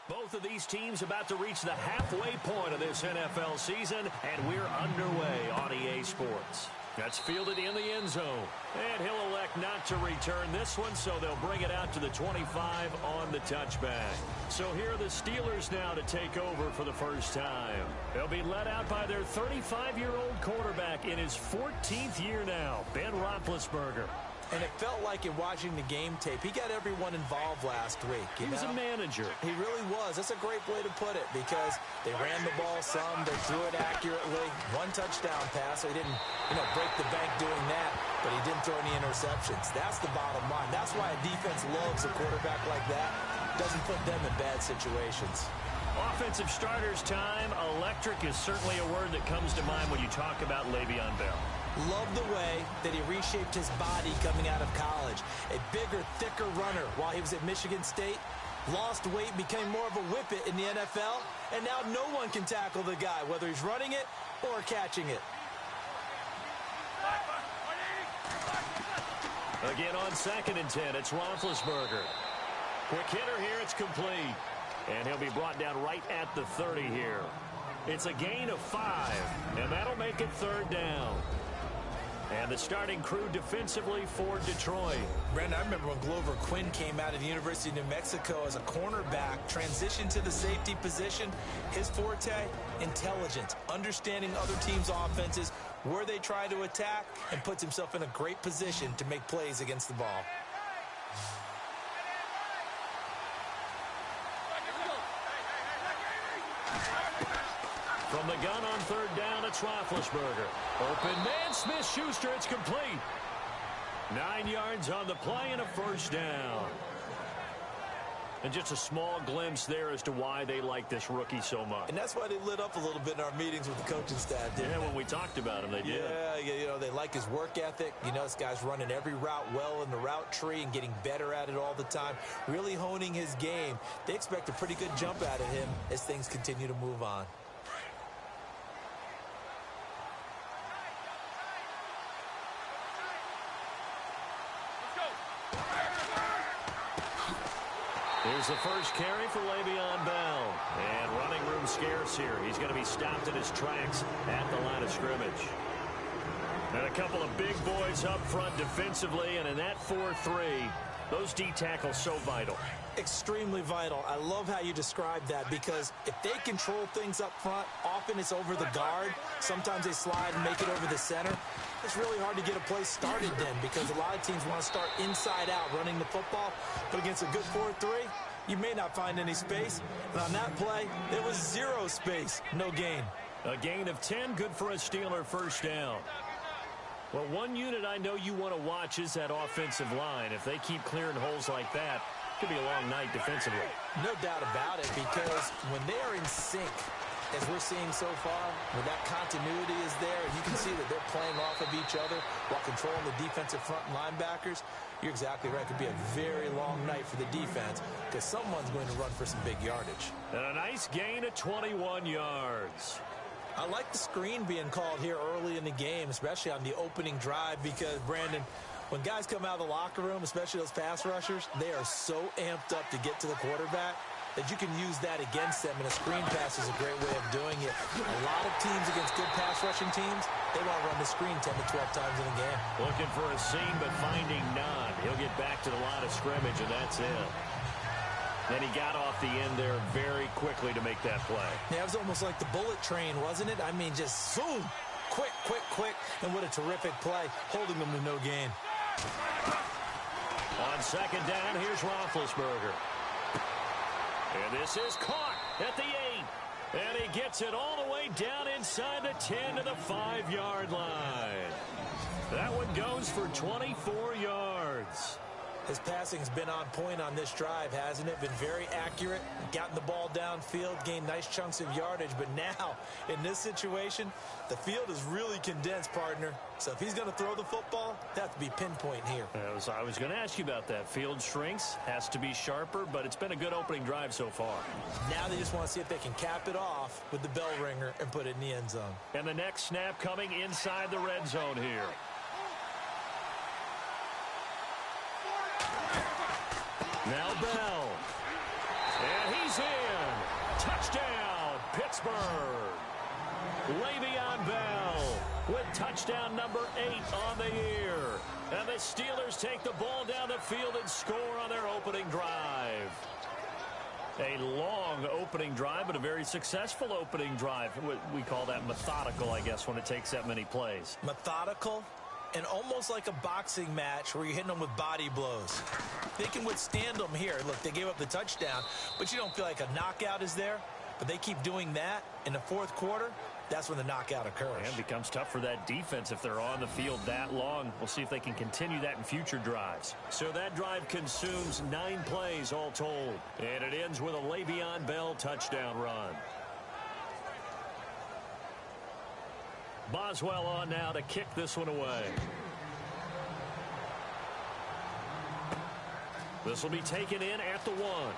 Both of these teams about to reach the halfway point of this NFL season, and we're underway on EA Sports. That's fielded in the end zone, and he'll elect not to return this one, so they'll bring it out to the 25 on the touchback. So here are the Steelers now to take over for the first time. They'll be led out by their 35-year-old quarterback in his 14th year now, Ben Roethlisberger. And it felt like in watching the game tape, he got everyone involved last week. He was a manager. He really was. That's a great way to put it because they ran the ball some, they threw it accurately. One touchdown pass, so he didn't, break the bank doing that, but he didn't throw any interceptions. That's the bottom line. That's why a defense loves a quarterback like that. Doesn't put them in bad situations. Offensive starters time. Electric is certainly a word that comes to mind when you talk about Le'Veon Bell. Love the way that he reshaped his body coming out of college. A bigger, thicker runner while he was at Michigan State. Lost weight, became more of a whippet in the NFL. And now no one can tackle the guy, whether he's running it or catching it. Again on 2nd and 10, it's Roethlisberger. Quick hitter here, it's complete. And he'll be brought down right at the 30 here. It's a gain of 5, and that'll make it 3rd down. And the starting crew defensively for Detroit. Brandon, I remember when Glover Quinn came out of the University of New Mexico as a cornerback, transitioned to the safety position. His forte, intelligence, understanding other teams' offenses, where they try to attack, and puts himself in a great position to make plays against the ball. From the gun on 3rd down, it's Roethlisberger. Open man, Smith-Schuster, it's complete. 9 yards on the play and a 1st down. And just a small glimpse there as to why they like this rookie so much. And that's why they lit up a little bit in our meetings with the coaching staff, didn't they? When we talked about him, they did. Yeah, they like his work ethic. This guy's running every route well in the route tree and getting better at it all the time, really honing his game. They expect a pretty good jump out of him as things continue to move on. Here's the first carry for Le'Veon Bell. And running room scarce here. He's going to be stopped in his tracks at the line of scrimmage. And a couple of big boys up front defensively. And in that 4-3, those D tackles so vital. Extremely vital. I love how you describe that because if they control things up front, often it's over the guard. Sometimes they slide and make it over the center. It's really hard to get a play started then because a lot of teams want to start inside out running the football. But against a good 4-3, you may not find any space. And on that play, there was 0 space. No gain. A gain of 10, good for a Steeler 1st down. Well, one unit I know you want to watch is that offensive line. If they keep clearing holes like that, it could be a long night defensively. No doubt about it because when they are in sync, as we're seeing so far, when that continuity is there, and you can see that they're playing off of each other while controlling the defensive front linebackers, you're exactly right. It could be a very long night for the defense because someone's going to run for some big yardage. And a nice gain of 21 yards. I like the screen being called here early in the game, especially on the opening drive because, Brandon, when guys come out of the locker room, especially those pass rushers, they are so amped up to get to the quarterback that you can use that against them, and a screen pass is a great way of doing it. A lot of teams against good pass rushing teams, they want to run the screen 10 to 12 times in a game. Looking for a seam, but finding none. He'll get back to the line of scrimmage, and that's it. Then he got off the end there very quickly to make that play. Yeah, it was almost like the bullet train, wasn't it? I mean, just zoom, quick, and what a terrific play, holding them to no gain. On 2nd down, here's Roethlisberger. And this is caught at the 8. And he gets it all the way down inside the 10 to the 5-yard line. That one goes for 24 yards. His passing's been on point on this drive, hasn't it? Been very accurate, gotten the ball downfield, gained nice chunks of yardage. But now, in this situation, the field is really condensed, partner. So if he's going to throw the football, that has to be pinpoint here. I was going to ask you about that. Field shrinks, has to be sharper, but it's been a good opening drive so far. Now they just want to see if they can cap it off with the bell ringer and put it in the end zone. And the next snap coming inside the red zone here. Now Bell. And he's in. Touchdown, Pittsburgh. Le'Veon Bell with touchdown number 8 on the year. And the Steelers take the ball down the field and score on their opening drive. A long opening drive, but a very successful opening drive. We call that methodical, I guess, when it takes that many plays. Methodical and almost like a boxing match where you're hitting them with body blows. They can withstand them here. Look, they gave up the touchdown, but you don't feel like a knockout is there. But they keep doing that in the fourth quarter. That's when the knockout occurs. And it becomes tough for that defense if they're on the field that long. We'll see if they can continue that in future drives. So that drive consumes 9 plays all told. And it ends with a Le'Veon Bell touchdown run. Boswell on now to kick this one away. This will be taken in at the 1.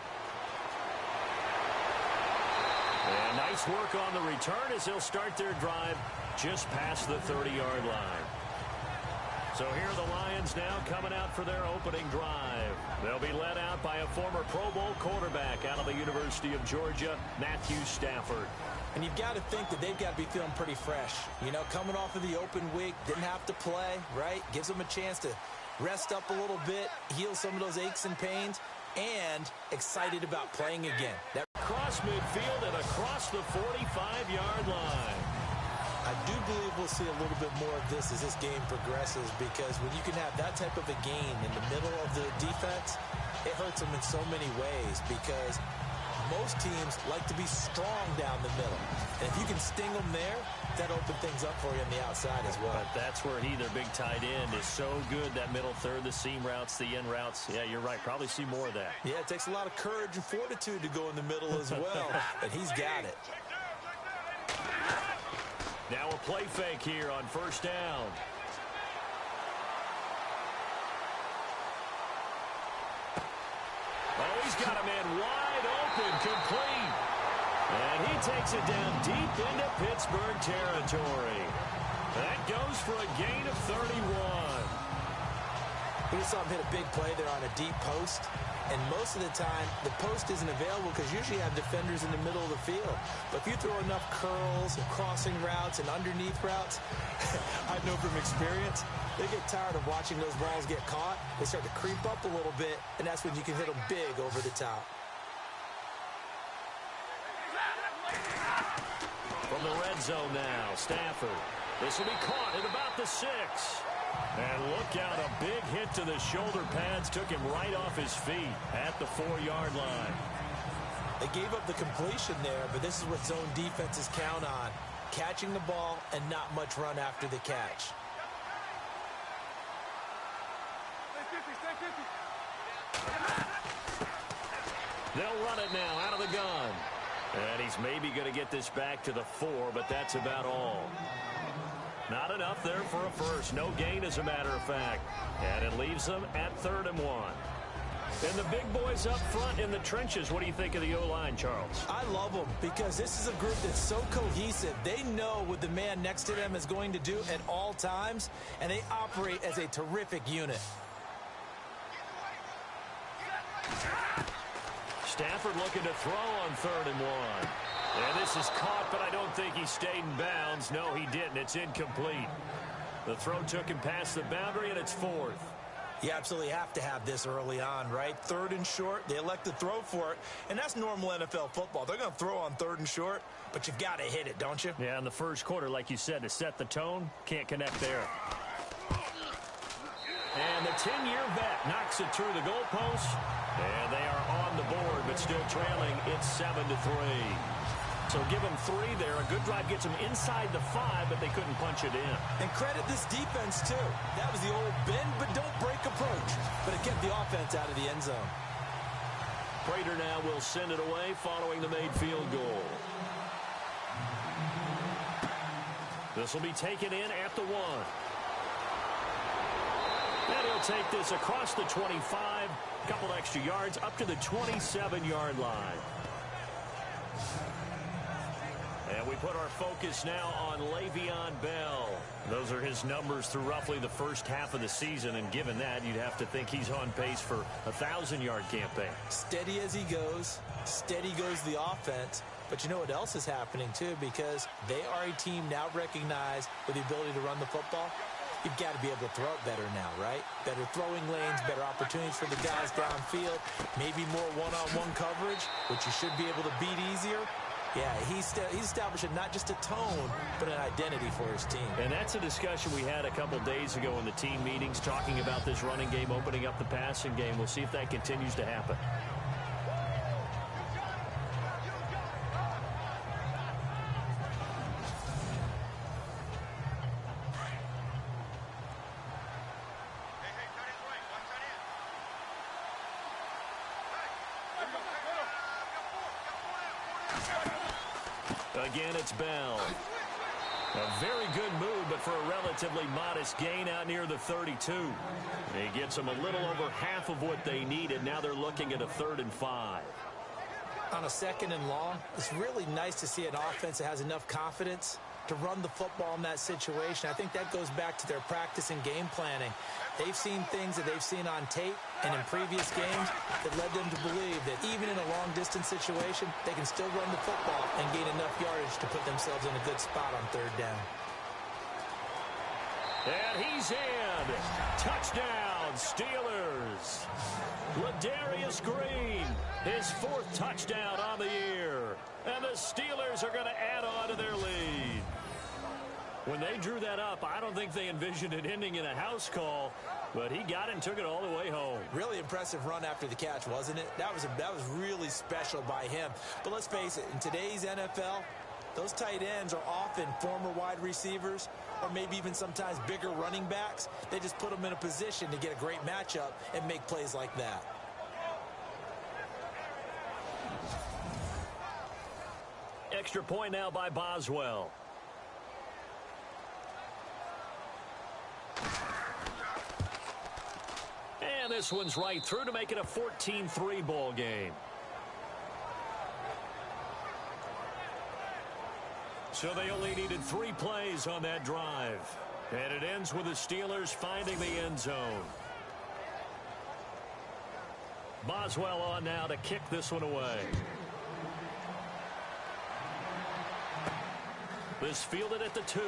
And nice work on the return as they'll start their drive just past the 30-yard line. So here are the Lions now coming out for their opening drive. They'll be led out by a former Pro Bowl quarterback out of the University of Georgia, Matthew Stafford. And you've got to think that they've got to be feeling pretty fresh. You know, coming off of the open week, didn't have to play, right? Gives them a chance to rest up a little bit, heal some of those aches and pains, and excited about playing again. That across midfield and across the 45-yard line. I do believe we'll see a little bit more of this as this game progresses, because when you can have that type of a gain in the middle of the defense, it hurts them in so many ways, because most teams like to be strong down the middle. And if you can sting them there, that opens things up for you on the outside as well. But that's where their big tight end, is so good. That middle third, the seam routes, the in routes. Yeah, you're right. Probably see more of that. Yeah, it takes a lot of courage and fortitude to go in the middle as well. And he's got it. Now a play fake here on first down. Oh, he's got a man wide open, complete. And he takes it down deep into Pittsburgh territory. That goes for a gain of 31. We just saw him hit a big play there on a deep post. And most of the time, the post isn't available because usually you have defenders in the middle of the field. But if you throw enough curls and crossing routes and underneath routes, I know from experience, they get tired of watching those balls get caught. They start to creep up a little bit, and that's when you can hit them big over the top. From the red zone now, Stafford. This will be caught at about the 6. And look out, a big hit to the shoulder pads took him right off his feet at the 4-yard line. They gave up the completion there, but this is what zone defenses count on. Catching the ball and not much run after the catch. They'll run it now out of the gun. And he's maybe going to get this back to the 4, but that's about all. Not enough there for a first. No gain, as a matter of fact. And it leaves them at 3rd and 1. And the big boys up front in the trenches. What do you think of the O-line, Charles? I love them because this is a group that's so cohesive. They know what the man next to them is going to do at all times, and they operate as a terrific unit. Stafford looking to throw on 3rd and 1. And this is caught, but I don't think he stayed in bounds. No, he didn't. It's incomplete. The throw took him past the boundary, and it's 4th. You absolutely have to have this early on, right? 3rd and short, they elect to throw for it, and that's normal NFL football. They're going to throw on 3rd and short, but you've got to hit it, don't you? Yeah, in the first quarter, like you said, to set the tone, can't connect there. And the 10-year vet knocks it through the goalpost, and they are on the board, but still trailing. It's 7-3. So give them 3 there. A good drive gets them inside the 5, but they couldn't punch it in. And credit this defense, too. That was the old bend but don't break approach. But it kept the offense out of the end zone. Prater now will send it away following the made field goal. This will be taken in at the 1. And he'll take this across the 25. A couple extra yards up to the 27-yard line. And we put our focus now on Le'Veon Bell. Those are his numbers through roughly the first half of the season, and given that, you'd have to think he's on pace for a 1,000-yard campaign. Steady as he goes, steady goes the offense. But you know what else is happening, too, because they are a team now recognized with the ability to run the football. You've got to be able to throw it better now, right? Better throwing lanes, better opportunities for the guys downfield, maybe more one-on-one coverage, which you should be able to beat easier. Yeah, he's establishing not just a tone, but an identity for his team. And that's a discussion we had a couple days ago in the team meetings, talking about this running game, opening up the passing game. We'll see if that continues to happen. Again, it's Bell. A very good move, but for a relatively modest gain out near the 32. He gets them a little over half of what they needed. Now they're looking at a 3rd and 5. On a 2nd and long, it's really nice to see an offense that has enough confidence to run the football in that situation. I think that goes back to their practice and game planning. They've seen things that they've seen on tape and in previous games that led them to believe that even in a long-distance situation, they can still run the football and gain enough yardage to put themselves in a good spot on 3rd down. And he's in. Touchdown, Steelers. Ladarius Green, his 4th touchdown on the year. And the Steelers are going to add on to their lead. When they drew that up, I don't think they envisioned it ending in a house call, but he got it and took it all the way home. Really impressive run after the catch, wasn't it? That was really special by him. But let's face it, in today's NFL, those tight ends are often former wide receivers or maybe even sometimes bigger running backs. They just put them in a position to get a great matchup and make plays like that. Extra point now by Boswell. And this one's right through to make it a 14-3 ball game. So they only needed 3 plays on that drive. And it ends with the Steelers finding the end zone. Boswell on now to kick this one away. This fielded at the 2.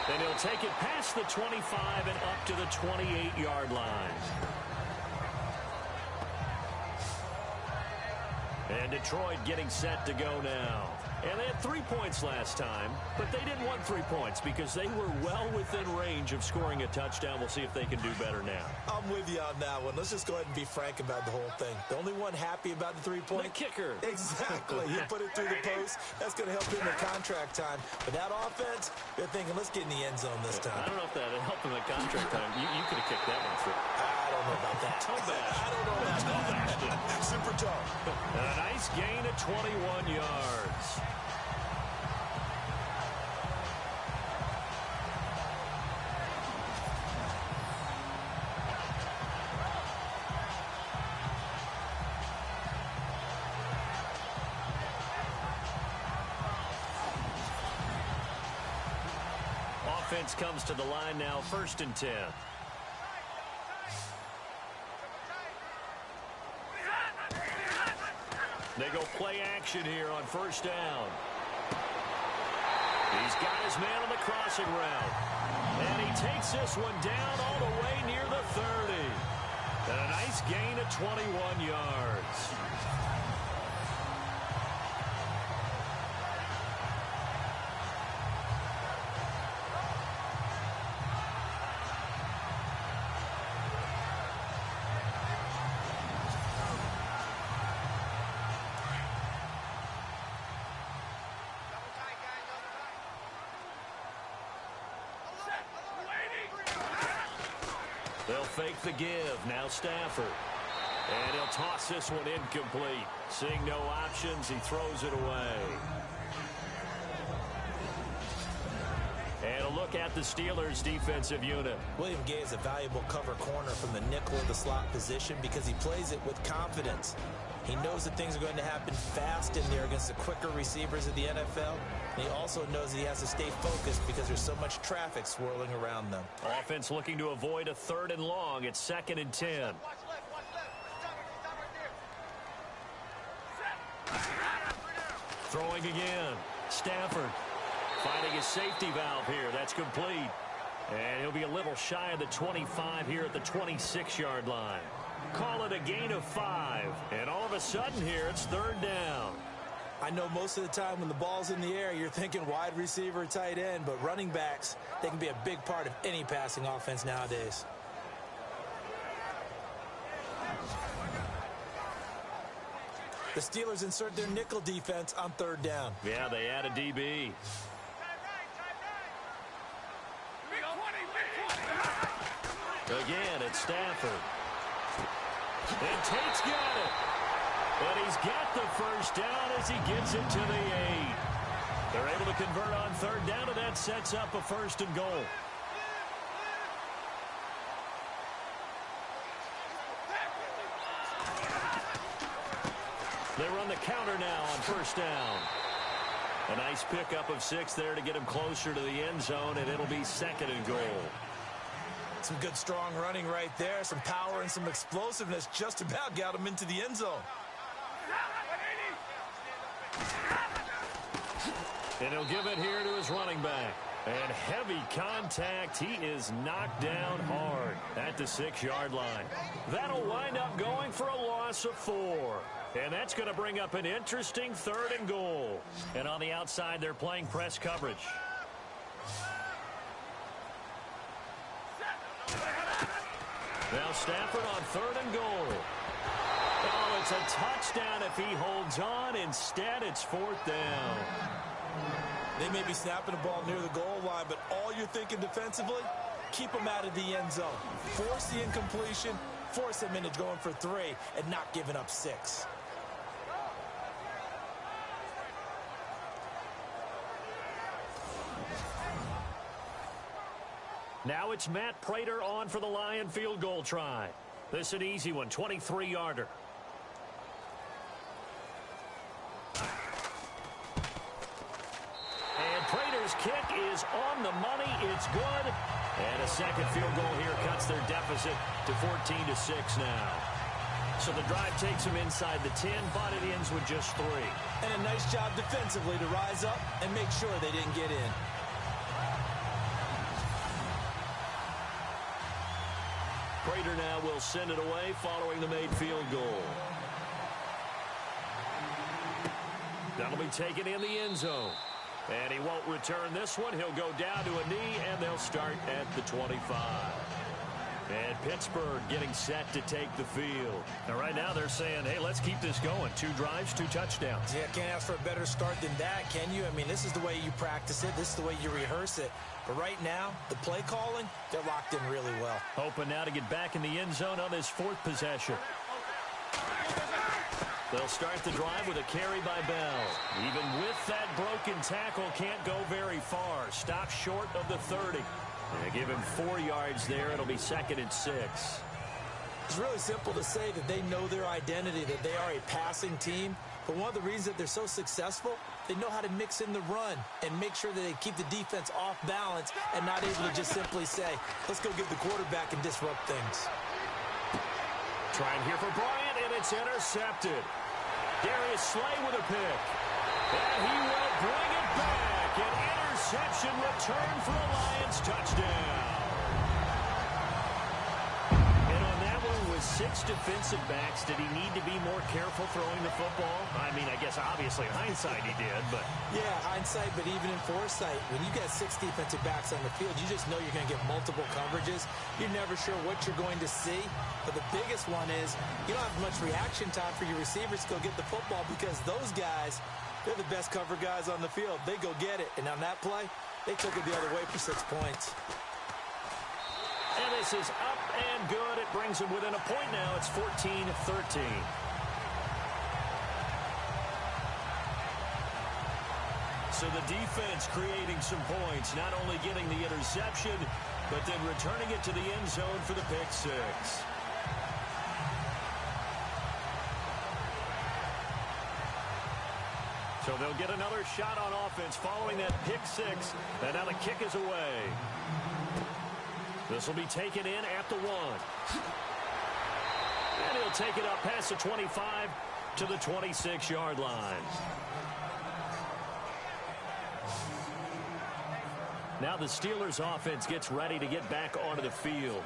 And he'll take it past the 25 and up to the 28-yard line. And Detroit getting set to go now. And they had 3 points last time, but they didn't want 3 points because they were well within range of scoring a touchdown. We'll see if they can do better now. I'm with you on that one. Let's just go ahead and be frank about the whole thing. The only one happy about the 3-point? The kicker. Exactly. You put it through the post. That's going to help him at contract time. But that offense, they're thinking, let's get in the end zone this time. I don't know if that helped him at contract time. You could have kicked that one through. I don't know about that. Toe bash. I don't know about that. Super toe. And a nice gain of 21 yards. Offense comes to the line now, 1st and 10. They go play action here on 1st down. He's got his man on the crossing route. And he takes this one down all the way near the 30. And a nice gain of 21 yards. They'll fake the give. Now Stafford. And he'll toss this one incomplete. Seeing no options, he throws it away. And a look at the Steelers' defensive unit. William Gay is a valuable cover corner from the nickel of the slot position because he plays it with confidence. He knows that things are going to happen fast in there against the quicker receivers of the NFL. And he also knows that he has to stay focused because there's so much traffic swirling around them. Offense looking to avoid a 3rd and long. It's 2nd and 10. Throwing again. Stafford finding his safety valve here. That's complete. And he'll be a little shy of the 25 here at the 26-yard line. Call it a gain of 5. And all of a sudden here, it's 3rd down. I know most of the time when the ball's in the air, you're thinking wide receiver, tight end, but running backs, they can be a big part of any passing offense nowadays. The Steelers insert their nickel defense on 3rd down. Yeah, they add a DB. Again, it's Stafford. And Tate's got it. And he's got the first down as he gets it to the 8. They're able to convert on 3rd down, and that sets up a 1st and goal. They run the counter now on 1st down. A nice pickup of 6 there to get him closer to the end zone, and it'll be 2nd and goal. Some good, strong running right there. Some power and some explosiveness just about got him into the end zone. And he'll give it here to his running back. And heavy contact. He is knocked down hard at the 6-yard line. That'll wind up going for a loss of 4. And that's going to bring up an interesting 3rd and goal. And on the outside, they're playing press coverage. Now Stafford on 3rd and goal. Oh, it's a touchdown if he holds on. Instead, it's 4th down. They may be snapping the ball near the goal line, but all you're thinking defensively, keep them out of the end zone. Force the incompletion, force them into going for 3, and not giving up 6. Now it's Matt Prater on for the Lion field goal try. This is an easy one, 23-yarder. And Prater's kick is on the money. It's good. And a second field goal here cuts their deficit to 14-6 now. So the drive takes them inside the 10, but it ends with just 3. And a nice job defensively to rise up and make sure they didn't get in. Prater now will send it away following the made field goal. That'll be taken in the end zone. And he won't return this one. He'll go down to a knee, and they'll start at the 25. And Pittsburgh getting set to take the field. And right now they're saying, hey, let's keep this going. 2 drives, 2 touchdowns. Yeah, can't ask for a better start than that, can you? I mean, this is the way you practice it. This is the way you rehearse it. But right now, the play calling, they're locked in really well. Hoping now to get back in the end zone on this 4th possession. They'll start the drive with a carry by Bell. Even with that broken tackle, can't go very far. Stop short of the 30. They give him 4 yards there. It'll be 2nd and 6. It's really simple to say that they know their identity, that they are a passing team. But one of the reasons that they're so successful, they know how to mix in the run and make sure that they keep the defense off balance and not able to just simply say, let's go get the quarterback and disrupt things. Trying here for Bryant, and it's intercepted. Darius Slay with a pick. And he will bring it back. An interception return for a Lions touchdown. And on that one with 6 defensive backs, did he need to be more careful throwing the football? I mean, I guess obviously hindsight he did, but... Yeah, hindsight, but even in foresight, when you got 6 defensive backs on the field, you just know you're going to get multiple coverages. You're never sure what you're going to see. But the biggest one is you don't have much reaction time for your receivers to go get the football because those guys, they're the best cover guys on the field. They go get it. And on that play, they took it the other way for 6 points. And this is up and good. It brings them within a point now. It's 14-13. So the defense creating some points, not only getting the interception, but then returning it to the end zone for the pick 6. So they'll get another shot on offense following that pick six. And now the kick is away. This will be taken in at the 1. And he'll take it up past the 25 to the 26-yard line. Now the Steelers offense gets ready to get back onto the field.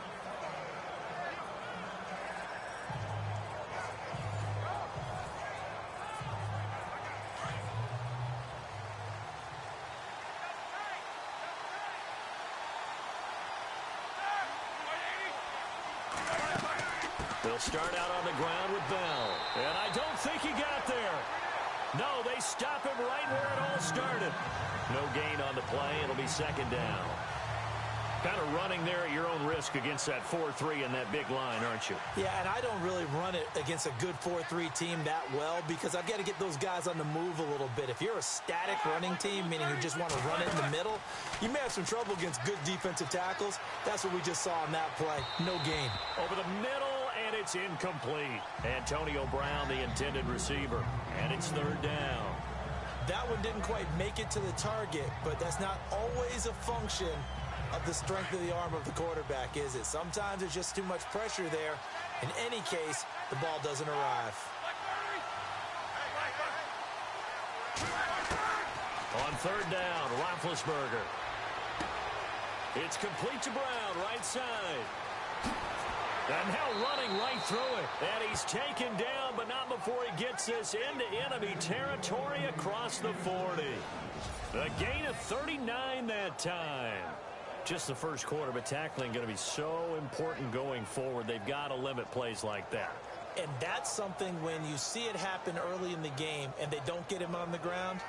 They'll start out on the ground with Bell. And I don't think he got there. No, they stop him right where it all started. No gain on the play. It'll be second down. Kind of running there at your own risk against that 4-3 and that big line, aren't you? Yeah, and I don't really run it against a good 4-3 team that well because I've got to get those guys on the move a little bit. If you're a static running team, meaning you just want to run it in the middle, you may have some trouble against good defensive tackles. That's what we just saw on that play. No gain. Over the middle, and it's incomplete. Antonio Brown, the intended receiver, and it's third down. That one didn't quite make it to the target, but that's not always a function of the strength of the arm of the quarterback, is it? Sometimes there's just too much pressure there. In any case, the ball doesn't arrive. On third down, Roethlisberger. It's complete to Brown, right side. And now running right through it. And he's taken down, but not before he gets this into enemy territory across the 40. A gain of 39 that time. Just the first quarter, but tackling going to be so important going forward. They've got to limit plays like that. And that's something when you see it happen early in the game and they don't get him on the ground,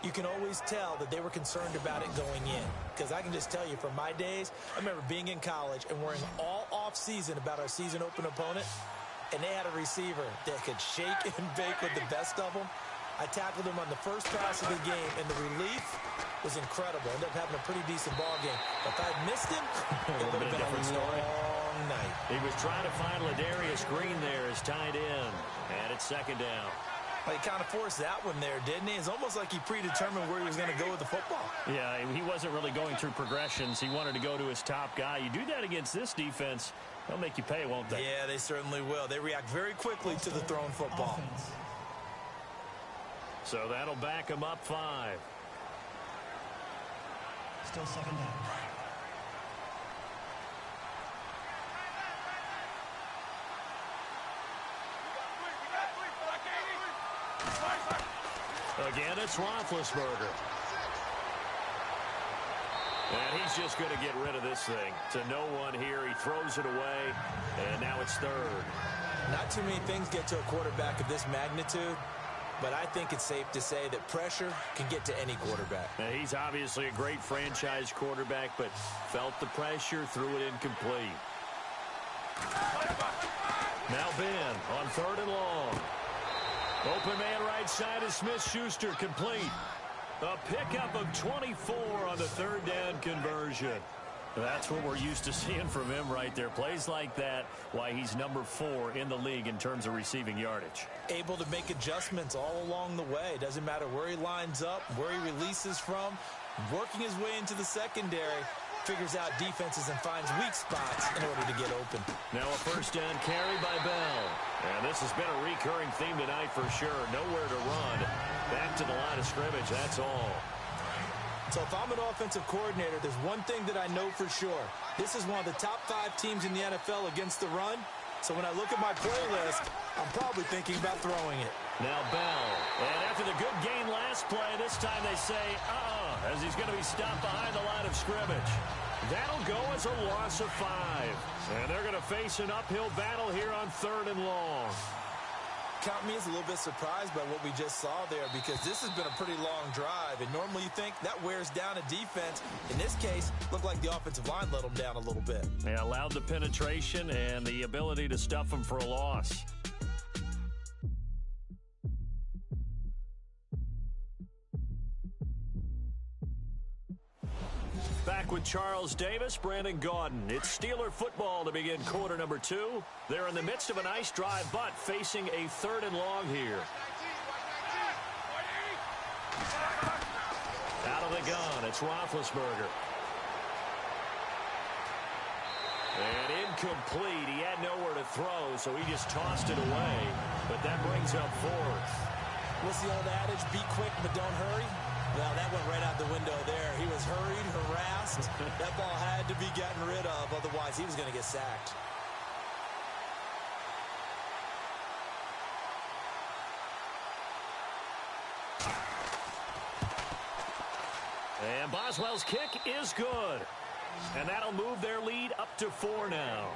you can always tell that they were concerned about it going in. Because I can just tell you from my days, I remember being in college and worrying all off-season about our season open opponent, and they had a receiver that could shake and bake with the best of them. I tackled him on the first pass of the game, and the relief was incredible. Ended up having a pretty decent ball game. But if I had missed him, it would have been a different story. Long night. He was trying to find Ladarius Green there as tight end, and it's second down. Well, he kind of forced that one there, didn't he? It's almost like he predetermined where he was going to go with the football. Yeah, he wasn't really going through progressions. He wanted to go to his top guy. You do that against this defense, they'll make you pay, won't they? Yeah, they certainly will. They react very quickly to the thrown football. Offense. So that'll back him up 5. Still second down. Again, it's Roethlisberger. And he's just going to get rid of this thing. To no one here. He throws it away, and now it's third. Not too many things get to a quarterback of this magnitude, but I think it's safe to say that pressure can get to any quarterback. Now, he's obviously a great franchise quarterback, but felt the pressure, threw it incomplete. Now Ben on third and long. Open man right side is Smith-Schuster, complete. A pickup of 24 on the third down conversion. That's what we're used to seeing from him right there. Plays like that, why he's number 4 in the league in terms of receiving yardage. Able to make adjustments all along the way. Doesn't matter where he lines up, where he releases from. Working his way into the secondary, figures out defenses and finds weak spots in order to get open. Now a first down carry by Bell. And this has been a recurring theme tonight for sure. Nowhere to run. Back to the line of scrimmage, that's all. So if I'm an offensive coordinator, there's one thing that I know for sure. This is one of the top 5 teams in the NFL against the run. So when I look at my playlist, I'm probably thinking about throwing it. Now Bell. And after the good gain last play, this time they say, as he's going to be stopped behind the line of scrimmage. That'll go as a loss of 5. And they're going to face an uphill battle here on third and long. Count me as a little bit surprised by what we just saw there, because this has been a pretty long drive, and normally you think that wears down a defense. In this case, looked like the offensive line let them down a little bit. They allowed the penetration and the ability to stuff them for a loss. Back with Charles Davis, Brandon Gaudin. It's Steeler football to begin quarter number 2. They're in the midst of a nice drive, but facing a third and long here. gun. It's Roethlisberger. And incomplete. He had nowhere to throw, so he just tossed it away. But that brings up fourth. What's the old adage? Be quick, but don't hurry. Well, that went right out the window there. He was hurried, harassed. That ball had to be gotten rid of. Otherwise, he was going to get sacked. And Boswell's kick is good. And that'll move their lead up to 4 now.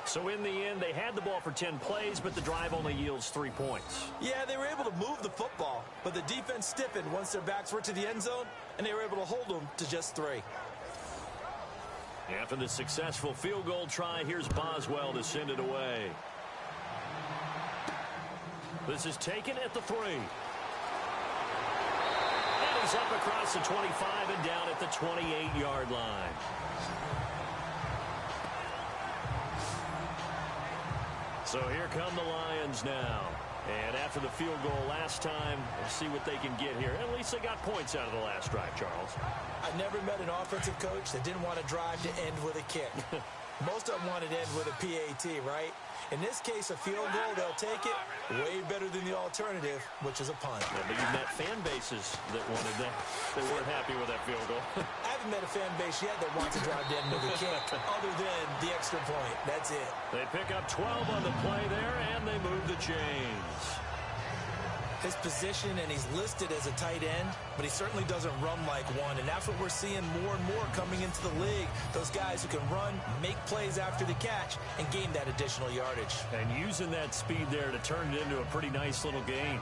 So in the end, they had the ball for 10 plays, but the drive only yields 3 points. Yeah, they were able to move the football, but the defense stiffened once their backs were to the end zone, and they were able to hold them to just 3. After the successful field goal try, here's Boswell to send it away. This is taken at the 3. And he's up across the 25 and down at the 28-yard line. So here come the Lions now. And after the field goal last time, we'll see what they can get here. At least they got points out of the last drive, Charles. I never met an offensive coach that didn't want to drive to end with a kick. Most of them wanted to end with a PAT, right? In this case, a field goal, they'll take it way better than the alternative, which is a punt. Yeah, but you've met fan bases that wanted that. They weren't happy with that field goal. I haven't met a fan base yet that wants to drive to end with a kick, other than the extra point. That's it. They pick up 12 on the play there, and they move the chains. His position, and he's listed as a tight end, but he certainly doesn't run like one, and that's what we're seeing more and more coming into the league. Those guys who can run, make plays after the catch, and gain that additional yardage. And using that speed there to turn it into a pretty nice little gain.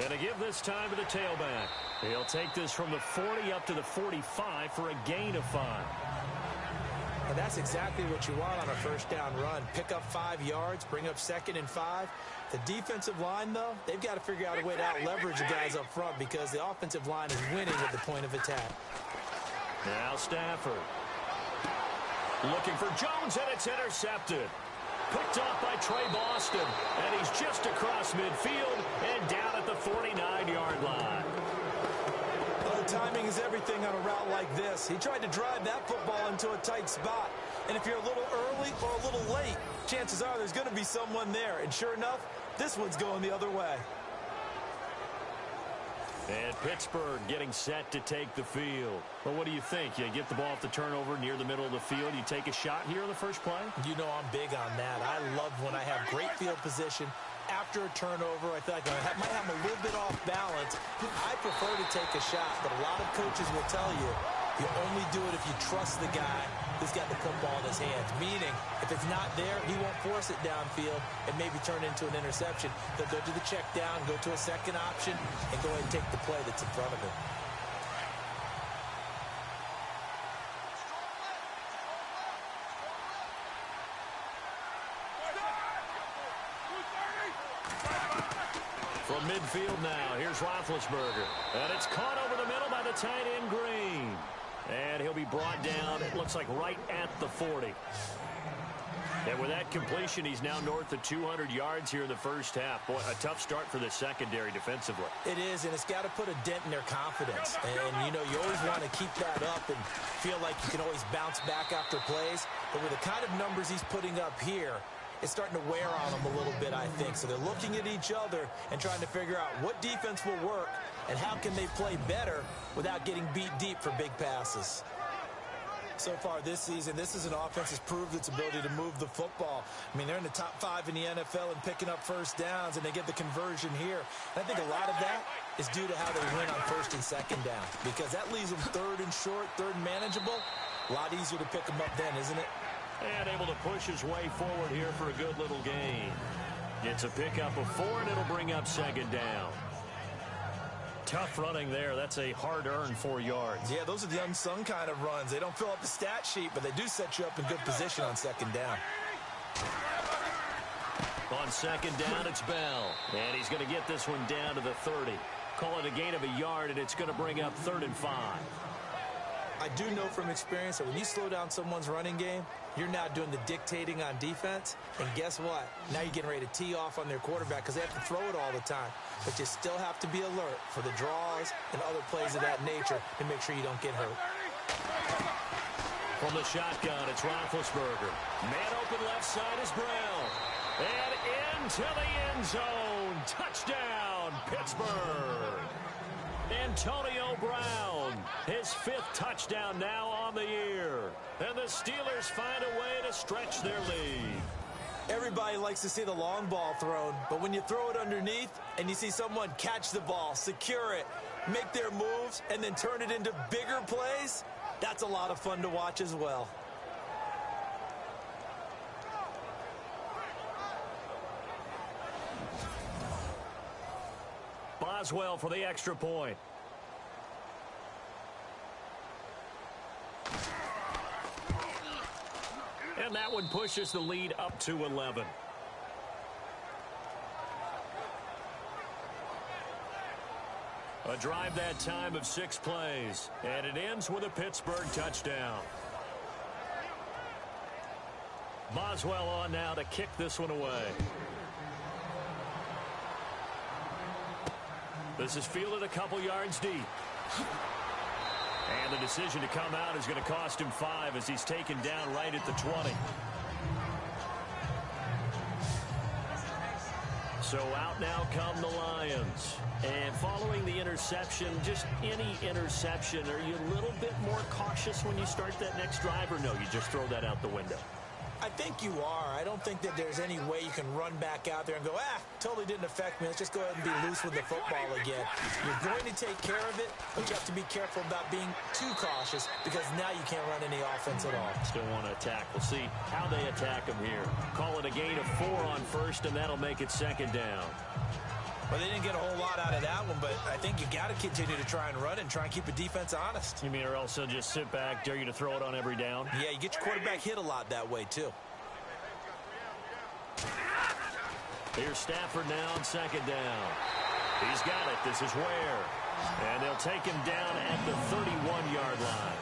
And to give this time to the tailback. He'll take this from the 40 up to the 45 for a gain of 5. And that's exactly what you want on a first down run. Pick up 5 yards, bring up 2nd and 5. The defensive line, though, they've got to figure out a way to out-leverage the guys up front because the offensive line is winning at the point of attack. Now Stafford. Looking for Jones, and it's intercepted. Picked off by Trey Boston, and he's just across midfield and down at the 49-yard line. Well, timing is everything on a route like this. He tried to drive that football into a tight spot, and if you're a little early or a little late, chances are there's going to be someone there, and sure enough, this one's going the other way. And Pittsburgh getting set to take the field. Well, what do you think? You get the ball off the turnover near the middle of the field. You take a shot here on the first play? You know I'm big on that. I love when I have great field position. After a turnover, I feel like I might have a little bit off balance. I prefer to take a shot, but a lot of coaches will tell you only do it if you trust the guy who's got the football in his hands. Meaning, if it's not there, he won't force it downfield and maybe turn into an interception. They'll go to the check down, go to a second option, and go ahead and take the play that's in front of him. From midfield now, here's Roethlisberger. And it's caught over the middle by the tight end Green. And he'll be brought down, it looks like right at the 40. And with that completion, he's now north of 200 yards here in the first half. Boy, a tough start for the secondary defensively. It is, and it's got to put a dent in their confidence. And, you know, you always want to keep that up and feel like you can always bounce back after plays. But with the kind of numbers he's putting up here, it's starting to wear on them a little bit, I think. So they're looking at each other and trying to figure out what defense will work and how can they play better without getting beat deep for big passes. So far this season, this is an offense that's proved its ability to move the football. I mean, they're in the top 5 in the NFL and picking up first downs, and they get the conversion here. And I think a lot of that is due to how they win on 1st and 2nd down, because that leaves them 3rd and short, 3rd and manageable. A lot easier to pick them up then, isn't it? And able to push his way forward here for a good little gain. It's a pickup of 4, and it'll bring up 2nd down. Tough running there. That's a hard-earned 4 yards. Yeah, those are the unsung kind of runs. They don't fill up the stat sheet, but they do set you up in good position on 2nd down. On 2nd down, it's Bell. And he's going to get this one down to the 30. Call it a gain of a yard, and it's going to bring up 3rd and 5. I do know from experience that when you slow down someone's running game, you're now doing the dictating on defense. And guess what? Now you're getting ready to tee off on their quarterback because they have to throw it all the time. But you still have to be alert for the draws and other plays of that nature to make sure you don't get hurt. From the shotgun, it's Roethlisberger. Man open left side is Brown. And into the end zone. Touchdown, Pittsburgh. Antonio Brown, his 5th touchdown now on the year. And the Steelers find a way to stretch their lead. Everybody likes to see the long ball thrown, but when you throw it underneath and you see someone catch the ball, secure it, make their moves, and then turn it into bigger plays, that's a lot of fun to watch as well. Boswell for the extra point. And that one pushes the lead up to 11. A drive that time of 6 plays. And it ends with a Pittsburgh touchdown. Boswell on now to kick this one away. This is fielded a couple yards deep. And the decision to come out is going to cost him 5 as he's taken down right at the 20. So out now come the Lions. And following the interception, just any interception, are you a little bit more cautious when you start that next drive, or no, you just throw that out the window? I think you are. I don't think that there's any way you can run back out there and go, totally didn't affect me. Let's just go ahead and be loose with the football again. You're going to take care of it, but you have to be careful about being too cautious because now you can't run any offense at all. Still want to attack. We'll see how they attack him here. Call it a gain of 4 on first, and that'll make it 2nd down. Well, they didn't get a whole lot out of that one, but I think you got to continue to try and run and try and keep the defense honest. You mean or else they'll just sit back, dare you to throw it on every down? Yeah, you get your quarterback hit a lot that way, too. Here's Stafford now on 2nd down. He's got it. This is Ware. And they'll take him down at the 31-yard line.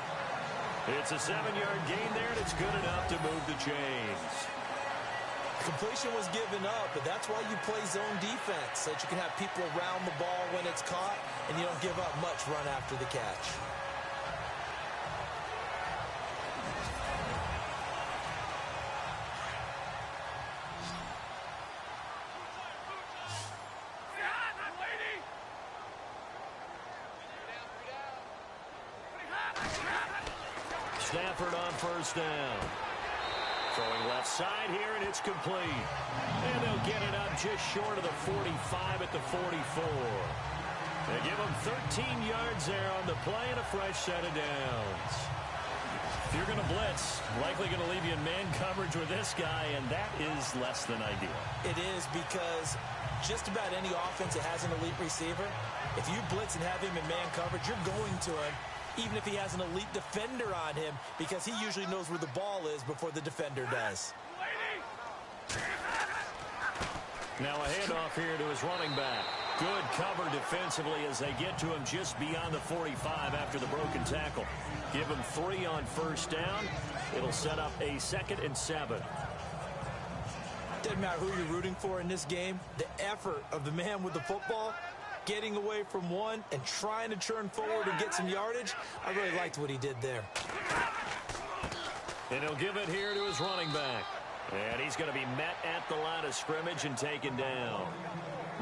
It's a 7-yard gain there, and it's good enough to move the chains. Completion was given up, but that's why you play zone defense, so that you can have people around the ball when it's caught, and you don't give up much run after the catch. Stafford on 1st down. Throwing left side here, and it's complete. And they'll get it up just short of the 45 at the 44. They give them 13 yards there on the play and a fresh set of downs. If you're going to blitz, likely going to leave you in man coverage with this guy, and that is less than ideal. It is because just about any offense that has an elite receiver, if you blitz and have him in man coverage, you're going to him, even if he has an elite defender on him, because he usually knows where the ball is before the defender does. Now a handoff here to his running back. Good cover defensively as they get to him just beyond the 45 after the broken tackle. Give him 3 on 1st down. It'll set up a 2nd and 7. Doesn't matter who you're rooting for in this game. The effort of the man with the football, getting away from one and trying to turn forward and get some yardage, I really liked what he did there. And he'll give it here to his running back. And he's going to be met at the line of scrimmage and taken down.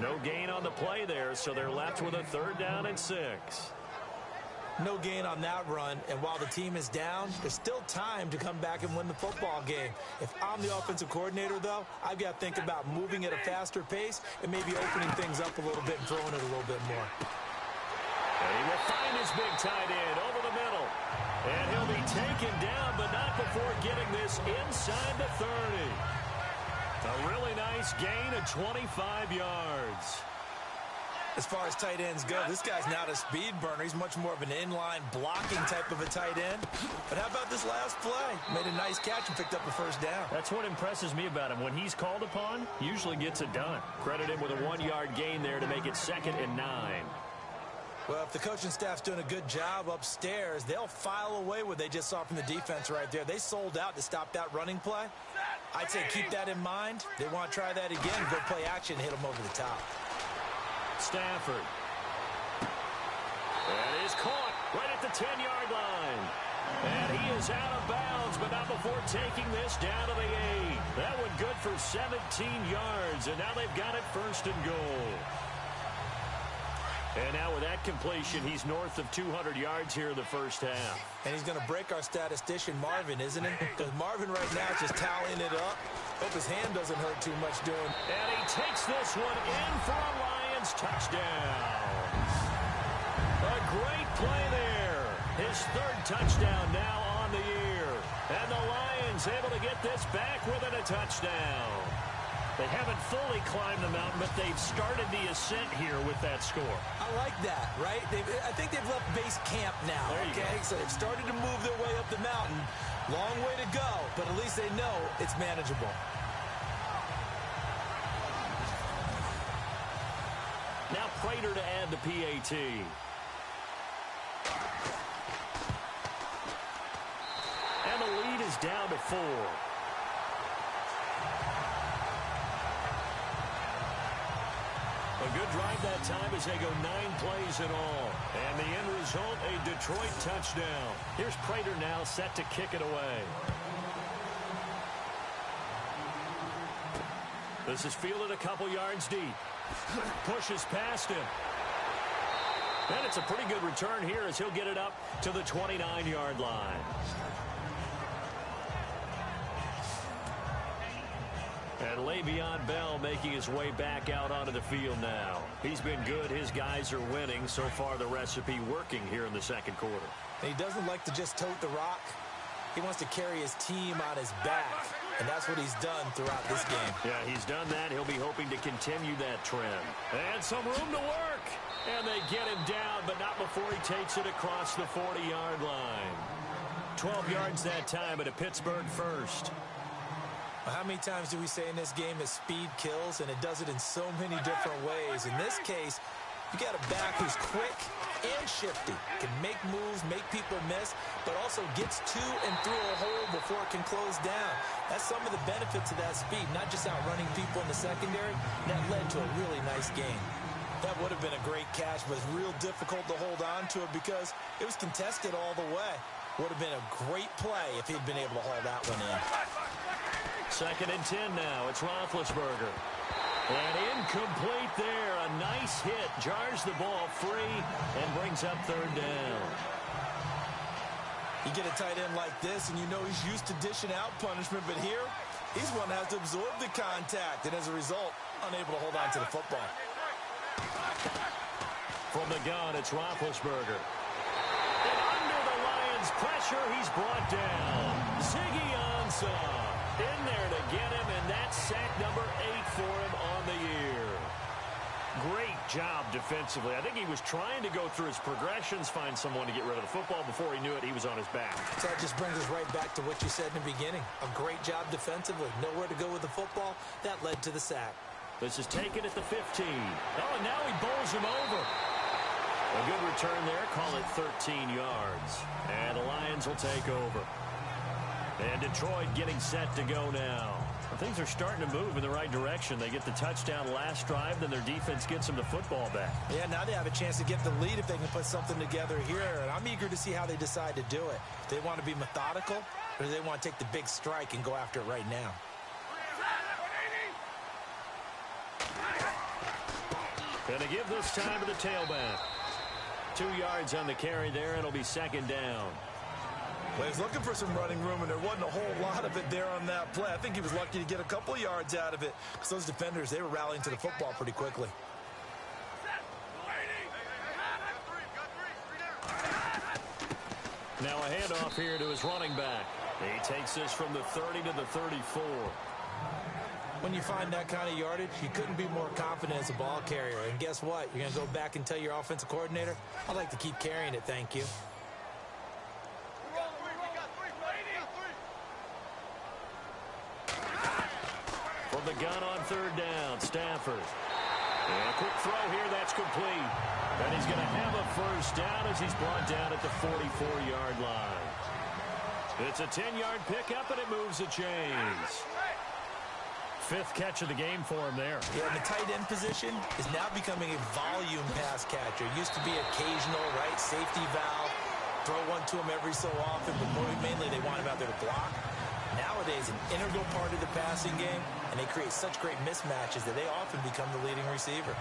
No gain on the play there, so they're left with a 3rd down and 6. No gain on that run, and while the team is down, there's still time to come back and win the football game. If I'm the offensive coordinator, though, I've got to think about moving at a faster pace and maybe opening things up a little bit and throwing it a little bit more. And he will find his big tight end over the middle. And he'll be taken down, but not before getting this inside the 30. A really nice gain of 25 yards. As far as tight ends go, this guy's not a speed burner. He's much more of an inline blocking type of a tight end. But how about this last play? Made a nice catch and picked up the 1st down. That's what impresses me about him. When he's called upon, usually gets it done. Credit him with a 1-yard gain there to make it 2nd and 9. Well, if the coaching staff's doing a good job upstairs, they'll file away what they just saw from the defense right there. They sold out to stop that running play. I'd say keep that in mind. They want to try that again, go play action, hit them over the top. Stafford. And is caught right at the 10-yard line. And he is out of bounds, but not before taking this down to the 8. That one good for 17 yards, and now they've got it 1st and goal. And now with that completion, he's north of 200 yards here in the first half. And he's going to break our statistician Marvin, isn't he? Because Marvin right now is just tallying it up. Hope his hand doesn't hurt too much doing. And he takes this one in for a Lions touchdown. A great play there. His 3rd touchdown now on the year. And the Lions able to get this back within a touchdown. They haven't fully climbed the mountain, but they've started the ascent here with that score. I like that, right? I think they've left base camp now, okay? So they've started to move their way up the mountain. Long way to go, but at least they know it's manageable. Now Prater to add the PAT. And the lead is down to 4. A good drive that time as they go 9 plays in all. And the end result, a Detroit touchdown. Here's Prater now set to kick it away. This is fielded a couple yards deep. Pushes past him. And it's a pretty good return here as he'll get it up to the 29-yard line. And Le'Veon Bell making his way back out onto the field now. He's been good. His guys are winning. So far, the recipe working here in the 2nd quarter. And he doesn't like to just tote the rock. He wants to carry his team on his back. And that's what he's done throughout this game. Yeah, he's done that. He'll be hoping to continue that trend. And some room to work. And they get him down, but not before he takes it across the 40-yard line. 12 yards that time, but a Pittsburgh first. How many times do we say in this game that speed kills, and it does it in so many different ways? In this case, you got a back who's quick and shifty, can make moves, make people miss, but also gets to and through a hole before it can close down. That's some of the benefits of that speed, not just outrunning people in the secondary. That led to a really nice game. That would have been a great catch, but it's real difficult to hold on to it because it was contested all the way. Would have been a great play if he'd been able to haul that one in. 2nd and 10 now. It's Roethlisberger. And incomplete there. A nice hit. Jars the ball free and brings up 3rd down. You get a tight end like this, and you know he's used to dishing out punishment, but here, he's one that has to absorb the contact, and as a result, unable to hold on to the football. From the gun, it's Roethlisberger. And under the Lions' pressure, he's brought down. Ziggy Ansah in there to get him, and that's sack number 8 for him on the year. Great job defensively. I think he was trying to go through his progressions, find someone to get rid of the football. Before he knew it, he was on his back. So that just brings us right back to what you said in the beginning. A great job defensively. Nowhere to go with the football. That led to the sack. This is taken at the 15. Oh, and now he bowls him over. A good return there. Call it 13 yards. And the Lions will take over. And Detroit getting set to go now. Things are starting to move in the right direction. They get the touchdown last drive, then their defense gets them the football back. Yeah, now they have a chance to get the lead if they can put something together here. And I'm eager to see how they decide to do it. Do they want to be methodical, or do they want to take the big strike and go after it right now? Going to give this time to the tailback. 2 yards on the carry there, and it'll be 2nd down. Well, he's looking for some running room, and there wasn't a whole lot of it there on that play. I think he was lucky to get a couple yards out of it because those defenders, they were rallying to the football pretty quickly. Now a handoff here to his running back. He takes this from the 30 to the 34. When you find that kind of yardage, you couldn't be more confident as a ball carrier. And guess what? You're going to go back and tell your offensive coordinator, I'd like to keep carrying it, thank you. From the gun on 3rd down, Stafford. And a quick throw here, that's complete. And he's going to have a first down as he's brought down at the 44-yard line. It's a 10-yard pickup, and it moves the chains. Fifth catch of the game for him there. Yeah, the tight end position is now becoming a volume pass catcher. Used to be occasional, right, safety valve. Throw one to him every so often, but mainly they want him out there to block. Nowadays, an integral part of the passing game, and they create such great mismatches that they often become the leading receiver.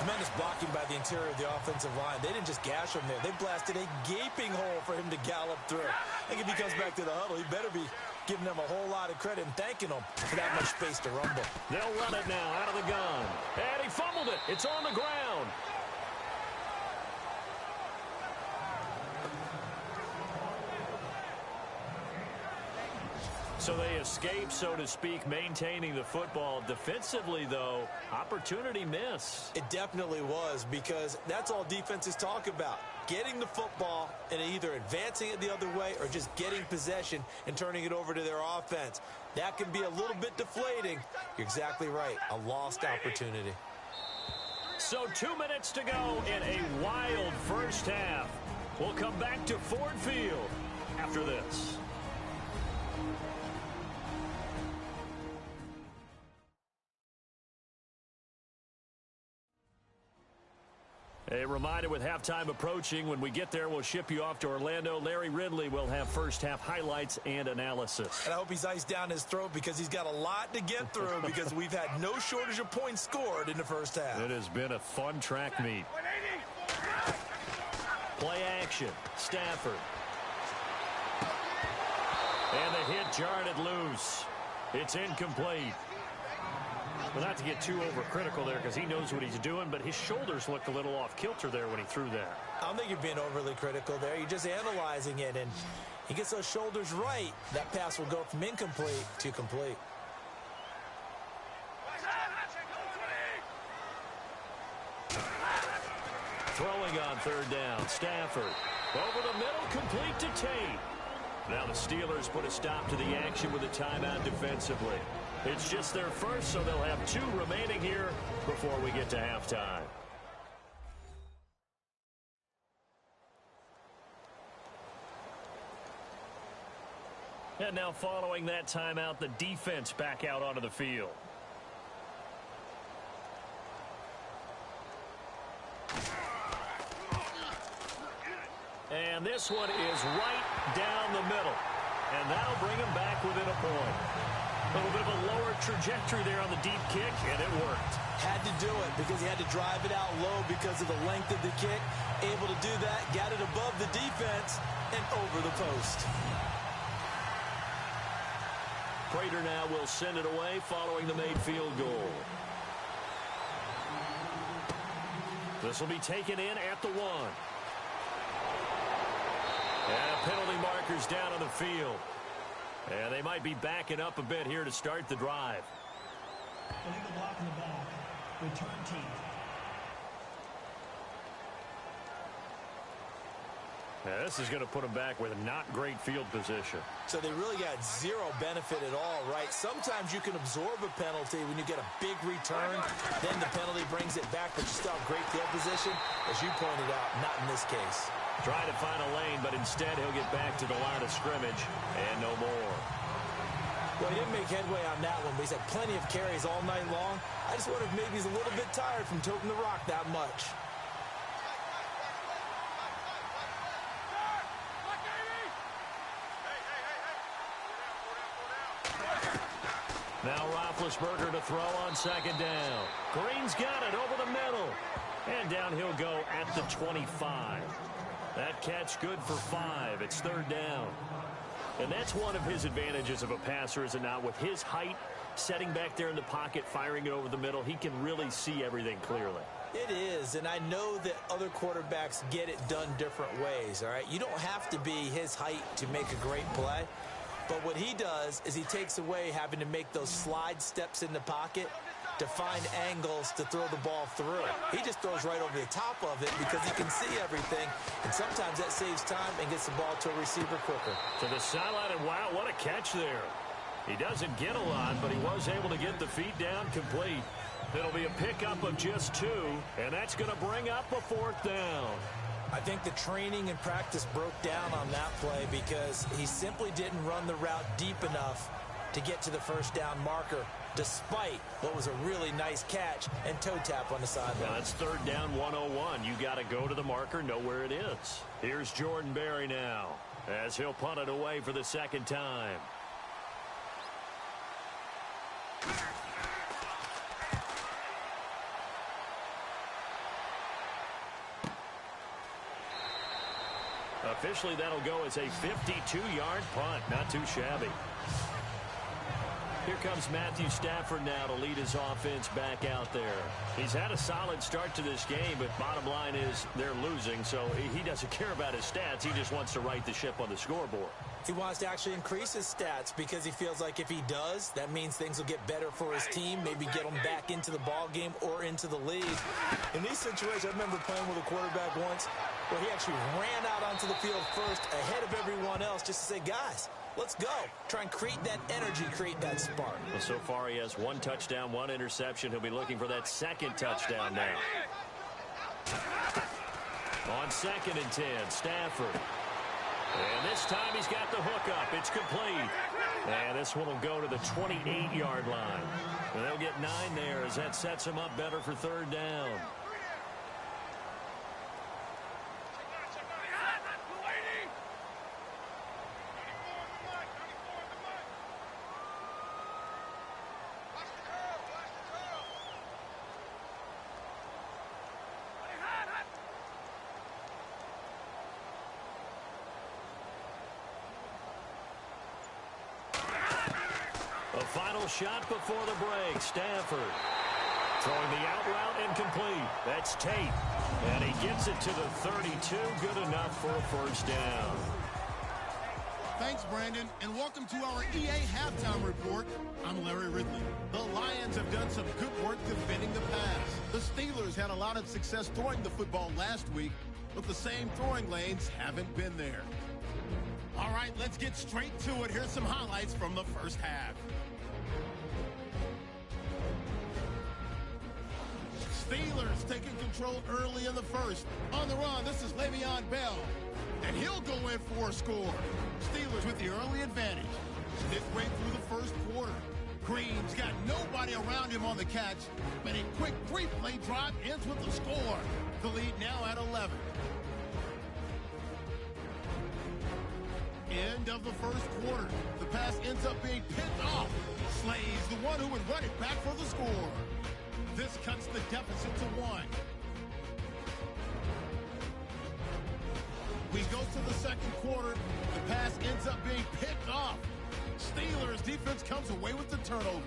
Tremendous blocking by the interior of the offensive line. They didn't just gash him there. They blasted a gaping hole for him to gallop through. I think if he comes back to the huddle, he better be giving them a whole lot of credit and thanking them for that much space to rumble. They'll run it now out of the gun. And he fumbled it. It's on the ground. So they escape, so to speak, maintaining the football. Defensively, though, opportunity miss. It definitely was, because that's all defenses talk about. Getting the football and either advancing it the other way or just getting possession and turning it over to their offense. That can be a little bit deflating. You're exactly right. A lost opportunity. So 2 minutes to go in a wild first half. We'll come back to Ford Field after this. A reminder, with halftime approaching, when we get there, we'll ship you off to Orlando. Larry Ridley will have first-half highlights and analysis. And I hope he's iced down his throat, because he's got a lot to get through, because we've had no shortage of points scored in the first half. It has been a fun track meet. Play action. Stafford. And the hit jarred it loose. It's incomplete. Well, not to get too overcritical there, because he knows what he's doing, but his shoulders looked a little off kilter there when he threw that. I don't think you're being overly critical there. You're just analyzing it, and he gets those shoulders right. That pass will go from incomplete to complete. Throwing on third down, Stafford. Over the middle, complete to Tate. Now the Steelers put a stop to the action with a timeout defensively. It's just their first, so they'll have 2 remaining here before we get to halftime. And now following that timeout, the defense back out onto the field. And this one is right down the middle. And that'll bring him back within a point. A little bit of a lower trajectory there on the deep kick, and it worked. Had to do it because he had to drive it out low because of the length of the kick. Able to do that, got it above the defense and over the post. Prater now will send it away following the made field goal. This will be taken in at the 1. And penalty markers down on the field. And they might be backing up a bit here to start the drive. Illegal block in the back. Return team. Yeah, this is going to put them back with a not great field position. So they really got zero benefit at all, right? Sometimes you can absorb a penalty when you get a big return. Then the penalty brings it back, but you still have great field position. As you pointed out, not in this case. Trying to find a lane, but instead he'll get back to the line of scrimmage and no more. Well, he didn't make headway on that one, but he's had plenty of carries all night long. I just wonder if maybe he's a little bit tired from toting the rock that much. Now Roethlisberger to throw on second down. Green's got it over the middle. And down he'll go at the 25. That catch good for 5. It's third down. And that's one of his advantages of a passer, is it not? With his height, setting back there in the pocket, firing it over the middle, he can really see everything clearly. It is, and I know that other quarterbacks get it done different ways, all right? You don't have to be his height to make a great play. But what he does is he takes away having to make those slide steps in the pocket to find angles to throw the ball through. He just throws right over the top of it because he can see everything, and sometimes that saves time and gets the ball to a receiver quicker. To the sideline, and wow, what a catch there. He doesn't get a lot, but he was able to get the feet down complete. It'll be a pickup of just 2, and that's going to bring up a 4th down. I think the training and practice broke down on that play because he simply didn't run the route deep enough to get to the first down marker, despite what was a really nice catch and toe tap on the sideline. That's 3rd down 101. You got to go to the marker, know where it is. Here's Jordan Berry now as he'll punt it away for the 2nd time. Officially, that'll go as a 52-yard punt. Not too shabby. Here comes Matthew Stafford now to lead his offense back out there. He's had a solid start to this game, but bottom line is they're losing, so he doesn't care about his stats. He just wants to right the ship on the scoreboard. He wants to actually increase his stats because he feels like if he does, that means things will get better for his team, maybe get him back into the ball game or into the league. In these situations, I remember playing with a quarterback once where he actually ran out onto the field first ahead of everyone else just to say, guys, let's go. Try and create that energy, create that spark. Well, so far he has 1 touchdown, 1 interception. He'll be looking for that 2nd touchdown now. On 2nd and 10, Stafford. And this time he's got the hook up. It's complete. And this one will go to the 28-yard line. And they'll get 9 there as that sets him up better for 3rd down. A final shot before the break. Stafford throwing the out route incomplete. That's Tate. And he gets it to the 32. Good enough for a 1st down. Thanks, Brandon, and welcome to our EA Halftime Report. I'm Larry Ridley. The Lions have done some good work defending the pass. The Steelers had a lot of success throwing the football last week, but the same throwing lanes haven't been there. All right, let's get straight to it. Here's some highlights from the first half. Steelers taking control early in the first. On the run, this is Le'Veon Bell. And he'll go in for a score. Steelers with the early advantage. Midway through the first quarter. Green's got nobody around him on the catch, but a quick 3-play drive ends with the score. The lead now at 11. End of the first quarter. The pass ends up being picked off. Slay's the one who would run it back for the score. This cuts the deficit to 1. We go to the second quarter. The pass ends up being picked off. Steelers defense comes away with the turnover.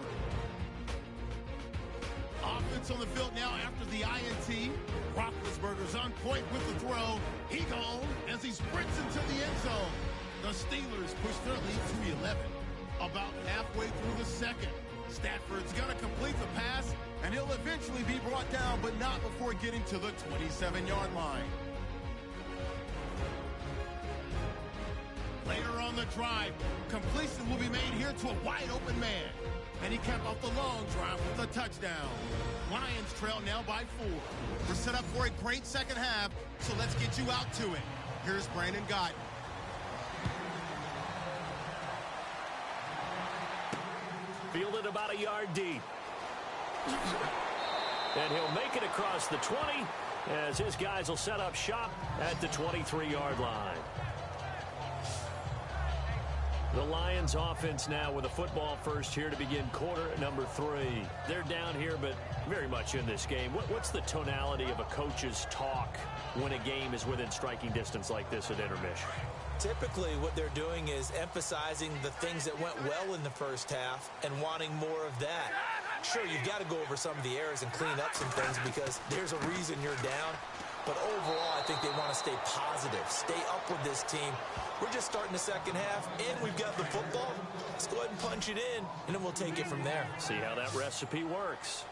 Offense on the field now after the INT. Roethlisberger's on point with the throw. He gone as he sprints into the end zone. The Steelers push their lead to 11. About halfway through the second. Stafford's going to complete the pass, and he'll eventually be brought down, but not before getting to the 27-yard line. Later on the drive, completion will be made here to a wide-open man. And he capped off the long drive with a touchdown. Lions trail now by 4. We're set up for a great second half, so let's get you out to it. Here's Brandon Gott. Fielded about a yard deep. And he'll make it across the 20 as his guys will set up shop at the 23-yard line. The Lions offense now with a football first here to begin quarter number 3. They're down here, but very much in this game. What's the tonality of a coach's talk when a game is within striking distance like this at intermission? Typically, what they're doing is emphasizing the things that went well in the first half and wanting more of that. Sure, you've got to go over some of the errors and clean up some things because there's a reason you're down. But overall, I think they want to stay positive, stay up with this team. We're just starting the second half, and we've got the football. Let's go ahead and punch it in, and then we'll take it from there. See how that recipe works.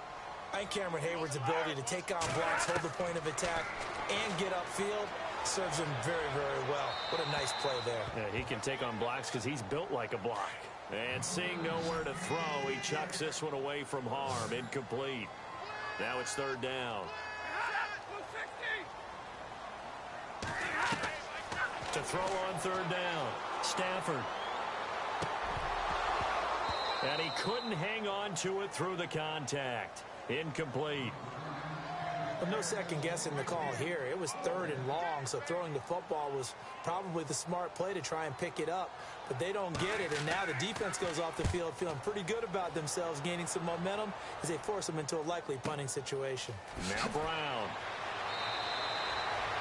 I think Cameron Hayward's ability to take on blocks, hold the point of attack, and get upfield serves him very, very well. What a nice play there. Yeah, he can take on blocks because he's built like a block. And seeing nowhere to throw, he chucks this one away from harm. Incomplete. Now it's third down. To throw on third down, Stafford. And he couldn't hang on to it through the contact. Incomplete. Well, no second guessing the call here. It was third and long, so throwing the football was probably the smart play to try and pick it up. But they don't get it, and now the defense goes off the field feeling pretty good about themselves, gaining some momentum as they force them into a likely punting situation. Now Brown.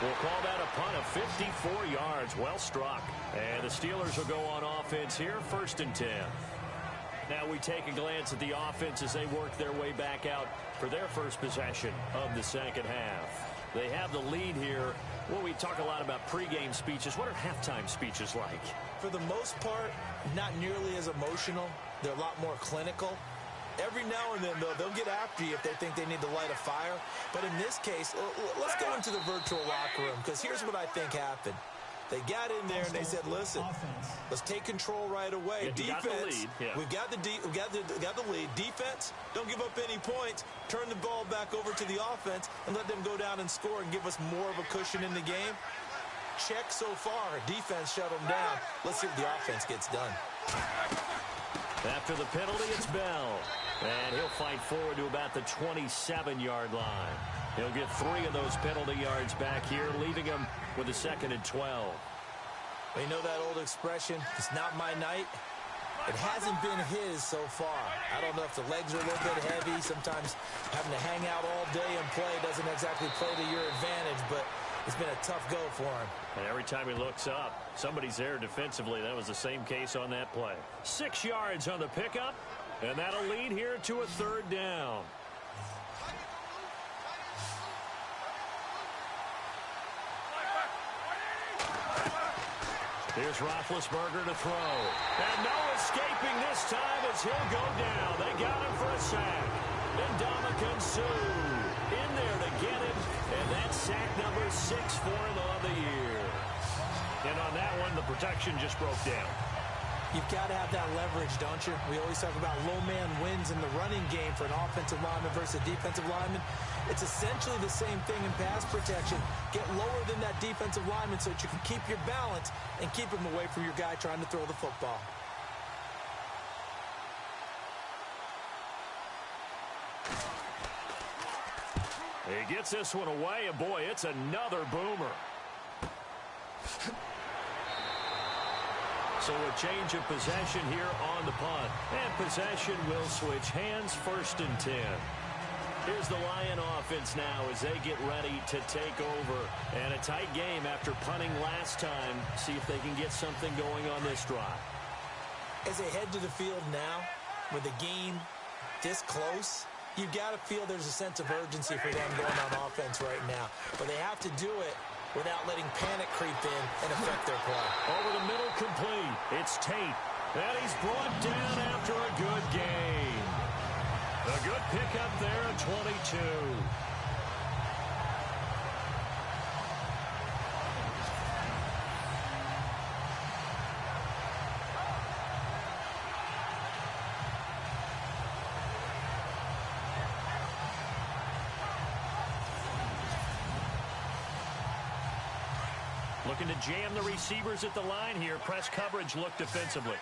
We'll call that a punt of 54 yards. Well struck. And the Steelers will go on offense here, 1st and 10. Now we take a glance at the offense as they work their way back out for their first possession of the second half. They have the lead here. Well, we talk a lot about pregame speeches. What are halftime speeches like? For the most part, not nearly as emotional. They're a lot more clinical. Every now and then, though, they'll get after you if they think they need to light a fire. But in this case, let's go into the virtual locker room, because here's what I think happened. They got in there and they said, listen, let's take control right away. Yeah, defense, we've got the lead. Defense, don't give up any points. Turn the ball back over to the offense and let them go down and score and give us more of a cushion in the game. Check so far. Defense shut them down. Let's see if the offense gets done. After the penalty, it's Bell. And he'll fight forward to about the 27-yard line. He'll get 3 of those penalty yards back here, leaving him with a 2nd and 12. Well, you know that old expression, it's not my night? It hasn't been his so far. I don't know if the legs are a little bit heavy. Sometimes having to hang out all day and play doesn't exactly play to your advantage, but it's been a tough go for him. And every time he looks up, somebody's there defensively. That was the same case on that play. 6 yards on the pickup, and that'll lead here to a 3rd down. Here's Roethlisberger to throw. And no escaping this time as he'll go down. They got him for a sack. And Ndamukong Suh in there to get him. And that's sack number 6 for him on the year. And on that one, the protection just broke down. You've got to have that leverage, don't you? We always talk about low man wins in the running game for an offensive lineman versus a defensive lineman. It's essentially the same thing in pass protection. Get lower than that defensive lineman so that you can keep your balance and keep him away from your guy trying to throw the football. He gets this one away, and boy, it's another boomer. So a change of possession here on the punt. And possession will switch hands, 1st and 10. Here's the Lion offense now as they get ready to take over. And a tight game after punting last time. See if they can get something going on this drive. As they head to the field now, with the game this close, you've got to feel there's a sense of urgency for them going on offense right now. But they have to do it without letting panic creep in and affect their play. Over the middle, complete. It's Tate. And he's brought down after a good game. A good pickup there at 22. Looking to jam the receivers at the line here. Press coverage look defensively.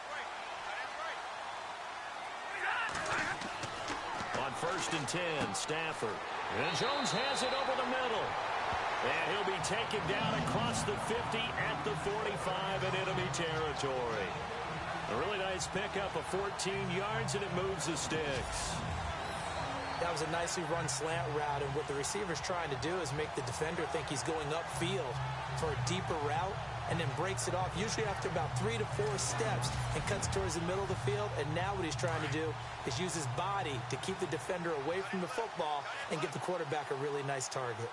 On 1st and 10, Stafford. And Jones has it over the middle. And he'll be taken down across the 50 at the 45 in enemy territory. A really nice pickup of 14 yards, and it moves the sticks. That was a nicely run slant route, and what the receiver's trying to do is make the defender think he's going upfield for a deeper route, and then breaks it off, usually after about 3 to 4 steps, and cuts towards the middle of the field. And now what he's trying to do is use his body to keep the defender away from the football and give the quarterback a really nice target.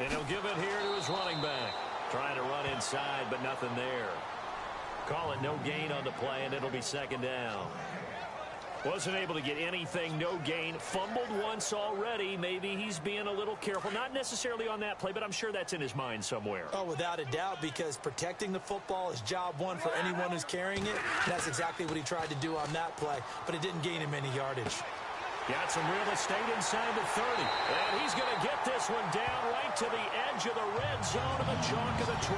And he'll give it here to his running back. Trying to run inside, but nothing there. Call it no gain on the play, and it'll be 2nd down. Wasn't able to get anything, no gain. Fumbled once already. Maybe he's being a little careful. Not necessarily on that play, but I'm sure that's in his mind somewhere. Oh, without a doubt, because protecting the football is job one for anyone who's carrying it. That's exactly what he tried to do on that play, but it didn't gain him any yardage. Got some real estate inside the 30. And he's going to get this one down right to the edge of the red zone of the chalk of the 20.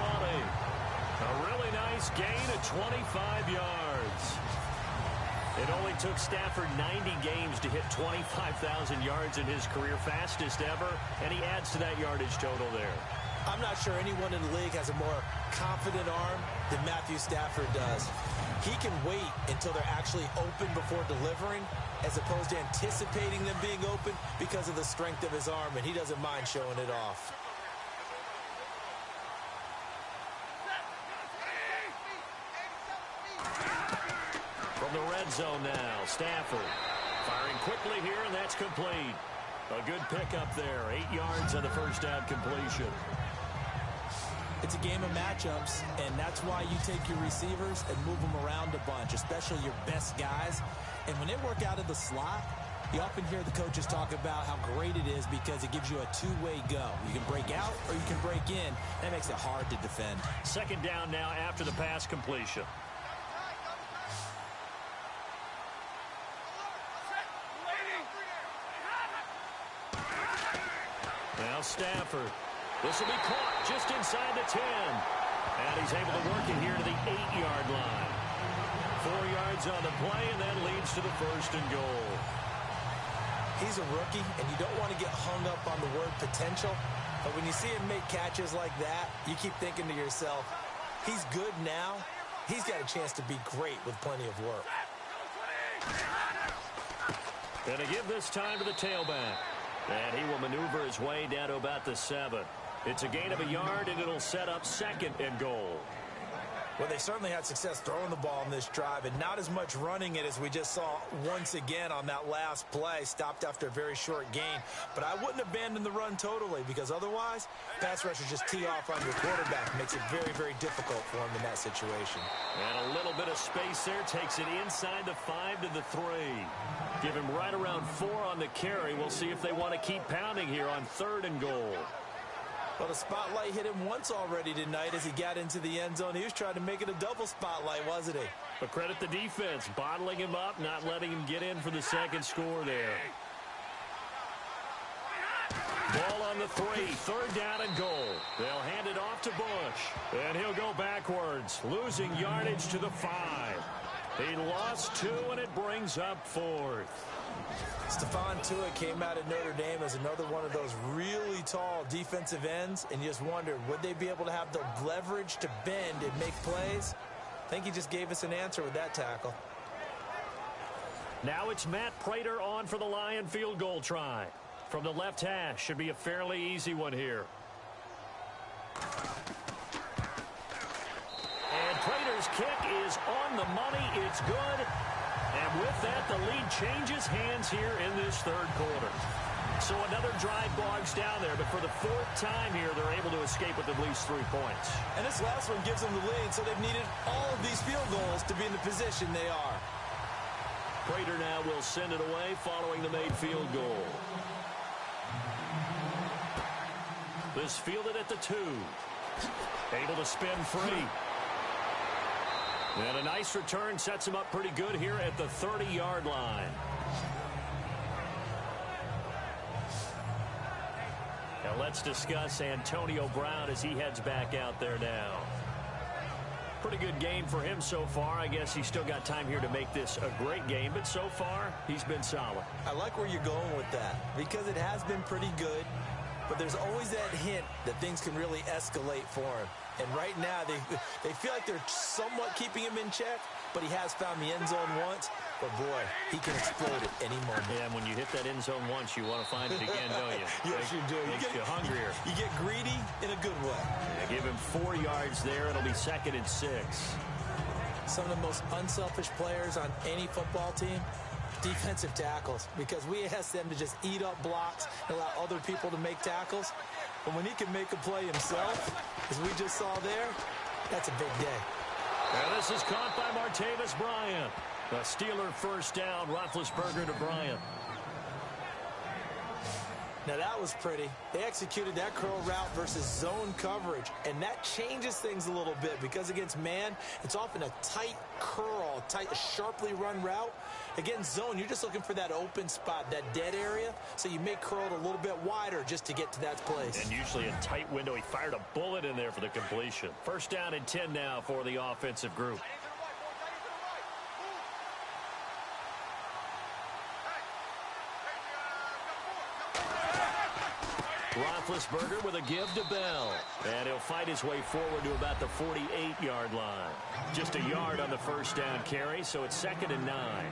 A really nice gain of 25 yards. It only took Stafford 90 games to hit 25,000 yards in his career, fastest ever, and he adds to that yardage total there. I'm not sure anyone in the league has a more confident arm than Matthew Stafford does. He can wait until they're actually open before delivering, as opposed to anticipating them being open because of the strength of his arm, and he doesn't mind showing it off. From the red zone now, Stafford firing quickly here, and that's complete. A good pickup there, 8 yards on the first down completion. It's a game of matchups, and that's why you take your receivers and move them around a bunch, especially your best guys. And when they work out of the slot, you often hear the coaches talk about how great it is because it gives you a two-way go. You can break out or you can break in. That makes it hard to defend. Second down now after the pass completion. Now Stafford. This will be caught just inside the 10. And he's able to work it here to the 8-yard line. 4 yards on the play, and that leads to the first and goal. He's a rookie, and you don't want to get hung up on the word potential. But when you see him make catches like that, you keep thinking to yourself, he's good now. He's got a chance to be great with plenty of work. Going to give this time to the tailback. And he will maneuver his way down to about the 7. It's a gain of a yard, and it'll set up second and goal. Well, they certainly had success throwing the ball in this drive, and not as much running it as we just saw once again on that last play. Stopped after a very short gain. But I wouldn't abandon the run totally, because otherwise, pass rushers just tee off on your quarterback. Makes it very, very difficult for him in that situation. And a little bit of space there. Takes it inside the 5 to the 3. Give him right around 4 on the carry. We'll see if they want to keep pounding here on 3rd and goal. Well, the spotlight hit him once already tonight as he got into the end zone. He was trying to make it a double spotlight, wasn't he? But credit the defense, bottling him up, not letting him get in for the second score there. Ball on the 3, 3rd down and goal. They'll hand it off to Bush, and he'll go backwards, losing yardage to the 5. He lost 2, and it brings up 4th. Stephon Tuitt came out of Notre Dame as another one of those really tall defensive ends, and you just wondered, would they be able to have the leverage to bend and make plays? I think he just gave us an answer with that tackle. Now it's Matt Prater on for the Lion field goal try. From the left hash, should be a fairly easy one here. And Prater's kick is on the money. It's good. And with that, the lead changes hands here in this 3rd quarter. So another drive bogs down there, but for the 4th time here, they're able to escape with at least 3 points. And this last one gives them the lead, so they've needed all of these field goals to be in the position they are. Prater now will send it away following the made field goal. This fielded at the 2. Able to spin free. And a nice return sets him up pretty good here at the 30-yard line. Now let's discuss Antonio Brown as he heads back out there now. Pretty good game for him so far. I guess he's still got time here to make this a great game, but so far he's been solid. I like where you're going with that because it has been pretty good, but there's always that hint that things can really escalate for him. And right now, they feel like they're somewhat keeping him in check, but he has found the end zone once. But, boy, he can explode at any moment. Yeah, and when you hit that end zone once, you want to find it again, don't you? Yes, you do. Makes you hungrier. You get greedy in a good way. Yeah, give him 4 yards there. It'll be 2nd and 6. Some of the most unselfish players on any football team, defensive tackles, because we ask them to just eat up blocks and allow other people to make tackles. But when he can make a play himself, as we just saw there, that's a big day. And this is caught by Martavis Bryant. A Steeler first down, Roethlisberger to Bryant. Now that was pretty. They executed that curl route versus zone coverage, and that changes things a little bit because against man, it's often a tight curl, tight, sharply run route. Against zone, you're just looking for that open spot, that dead area, so you may curl it a little bit wider just to get to that place. And usually a tight window. He fired a bullet in there for the completion. First down and 10 now for the offensive group. Roethlisberger with a give to Bell. And he'll fight his way forward to about the 48-yard line. Just a yard on the first down carry, so it's 2nd and 9.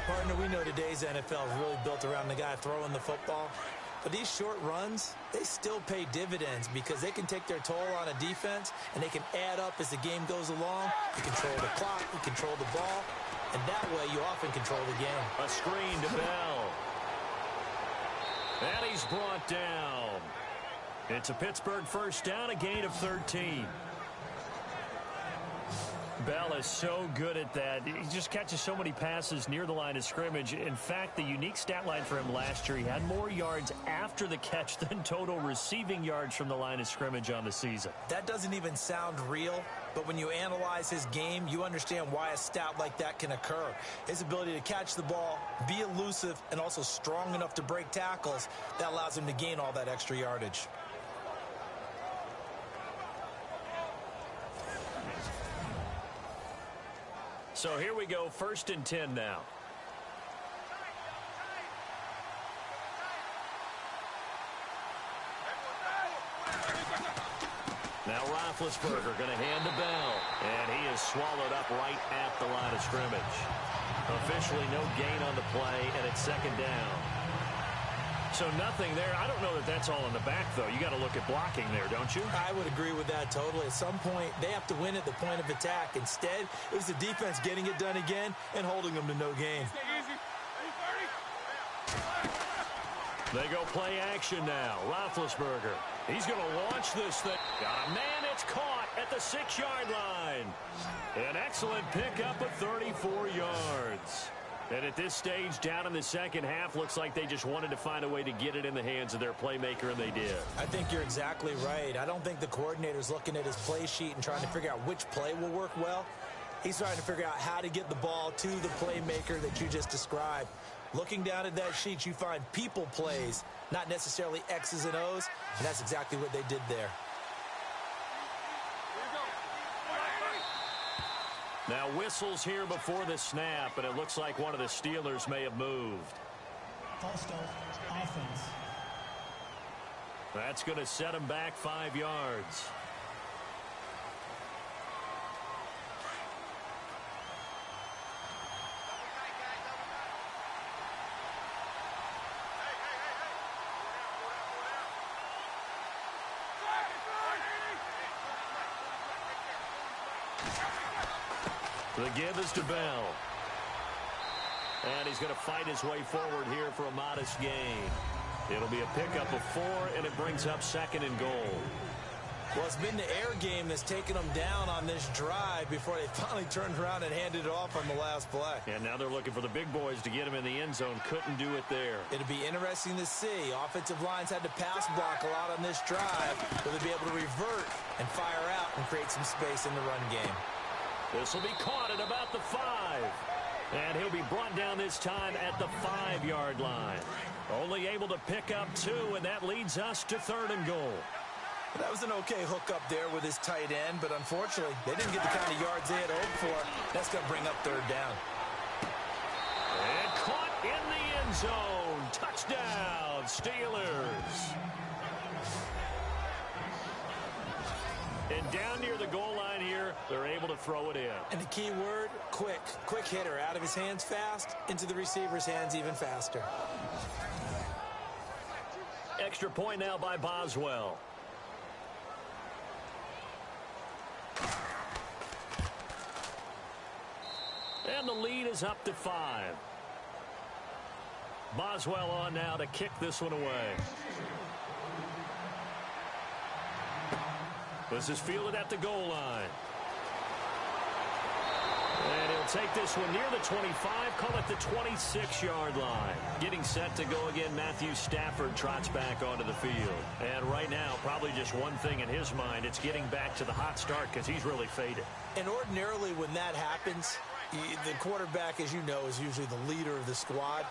Partner, we know today's NFL is really built around the guy throwing the football. But these short runs, they still pay dividends because they can take their toll on a defense, and they can add up as the game goes along. You control the clock, you control the ball, and that way you often control the game. A screen to Bell. And he's brought down. It's a Pittsburgh first down, a gain of 13. Bell is so good at that. He just catches so many passes near the line of scrimmage. In fact, the unique stat line for him last year, he had more yards after the catch than total receiving yards from the line of scrimmage on the season. That doesn't even sound real, but when you analyze his game, you understand why a stat like that can occur. His ability to catch the ball, be elusive, and also strong enough to break tackles, that allows him to gain all that extra yardage. So here we go, 1st and 10 now. Now Roethlisberger going to hand to Bell, and he is swallowed up right at the line of scrimmage. Officially no gain on the play, and it's 2nd down. So nothing there. I don't know that that's all in the back, though. You got to look at blocking there, don't you? I would agree with that totally. At some point, they have to win at the point of attack. Instead, it was the defense getting it done again and holding them to no gain. They go play action now. Roethlisberger. He's going to launch this thing. Got a man. It's caught at the 6-yard line. An excellent pickup of 34 yards. And at this stage, down in the second half, looks like they just wanted to find a way to get it in the hands of their playmaker, and they did. I think you're exactly right. I don't think the coordinator's looking at his play sheet and trying to figure out which play will work well. He's trying to figure out how to get the ball to the playmaker that you just described. Looking down at that sheet, you find people plays, not necessarily X's and O's, and that's exactly what they did there. Now whistles here before the snap, and it looks like one of the Steelers may have moved. False start, offense. That's going to set him back 5 yards. The give is to Bell. And he's going to fight his way forward here for a modest gain. It'll be a pickup of 4, and it brings up 2nd and goal. Well, it's been the air game that's taken them down on this drive before they finally turned around and handed it off on the last play. And now they're looking for the big boys to get him in the end zone. Couldn't do it there. It'll be interesting to see. Offensive lines had to pass block a lot on this drive. Will they be able to revert and fire out and create some space in the run game? This will be caught at about the 5. And he'll be brought down this time at the 5-yard line. Only able to pick up 2, and that leads us to 3rd and goal. That was an okay hook up there with his tight end, but unfortunately, they didn't get the kind of yards they had hoped for. That's going to bring up 3rd down. And caught in the end zone. Touchdown, Steelers. And down near the goal line here, they're able to throw it in. And the key word, quick. Quick hitter. Out of his hands fast, into the receiver's hands even faster. Extra point now by Boswell. And the lead is up to 5. Boswell on now to kick this one away. This is fielded at the goal line. And he'll take this one near the 25, call it the 26-yard line. Getting set to go again, Matthew Stafford trots back onto the field. And right now, probably just one thing in his mind, it's getting back to the hot start because he's really faded. And ordinarily when that happens, the quarterback, as you know, is usually the leader of the squad.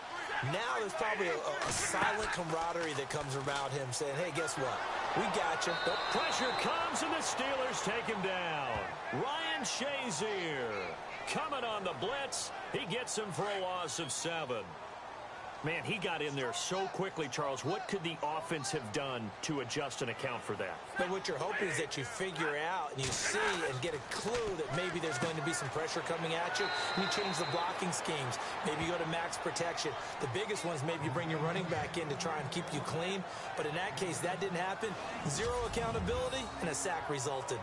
Now there's probably a silent camaraderie that comes around him saying, hey, guess what? We got you. The pressure comes and the Steelers take him down. Ryan Shazier coming on the blitz. He gets him for a loss of 7. Man, he got in there so quickly, Charles. What could the offense have done to adjust and account for that? But what you're hoping is that you figure out and you see and get a clue that maybe there's going to be some pressure coming at you, and you change the blocking schemes. Maybe you go to max protection. The biggest one is maybe you bring your running back in to try and keep you clean. But in that case, that didn't happen. Zero accountability, and a sack resulted.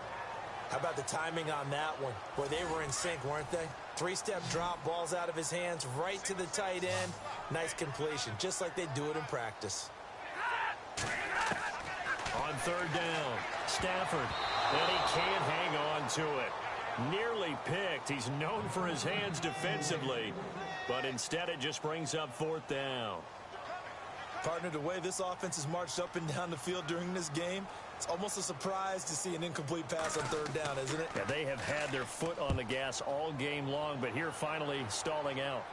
How about the timing on that one? Boy, they were in sync, weren't they? 3-step drop, balls out of his hands, right to the tight end. Nice completion, just like they do it in practice. On 3rd down, Stafford, and he can't hang on to it. Nearly picked. He's known for his hands defensively, but instead it just brings up 4th down. Partner, the way this offense has marched up and down the field during this game, it's almost a surprise to see an incomplete pass on 3rd down, isn't it? Yeah, they have had their foot on the gas all game long, but here finally stalling out.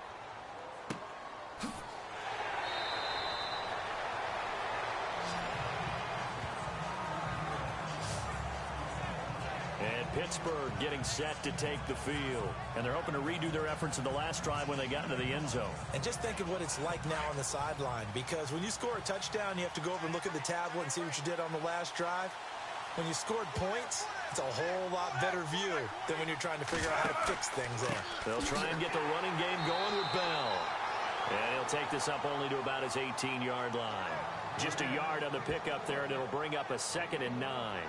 And Pittsburgh getting set to take the field. And they're hoping to redo their efforts in the last drive when they got into the end zone. And just think of what it's like now on the sideline, because when you score a touchdown, you have to go over and look at the tablet and see what you did on the last drive. When you scored points, it's a whole lot better view than when you're trying to figure out how to fix things there. They'll try and get the running game going with Bell. And he'll take this up only to about his 18-yard line. Just a yard on the pickup there, and it'll bring up a 2nd and 9.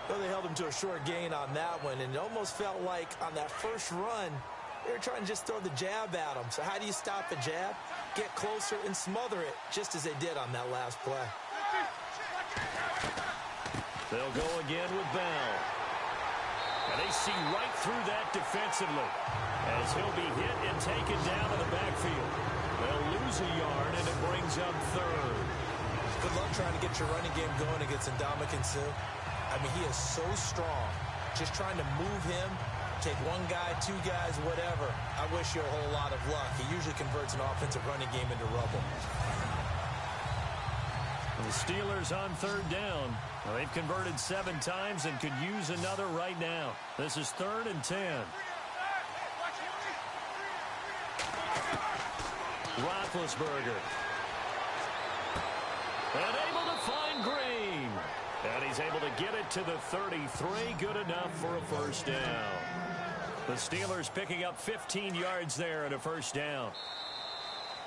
Well, they held him to a short gain on that one, and it almost felt like on that first run, they were trying to just throw the jab at him. So how do you stop a jab? Get closer and smother it, just as they did on that last play. They'll go again with Bell. And they see right through that defensively as he'll be hit and taken down in the backfield. They'll lose a yard, and it brings up 3rd. Good luck trying to get your running game going against Ndamukong Suh. I mean, he is so strong. Just trying to move him, take one guy, 2 guys, whatever. I wish you a whole lot of luck. He usually converts an offensive running game into rubble. The Steelers on 3rd down. Well, they've converted 7 times and could use another right now. This is 3rd and 10. Roethlisberger. And able to find Green. And he's able to get it to the 33. Good enough for a 1st down. The Steelers picking up 15 yards there and a 1st down.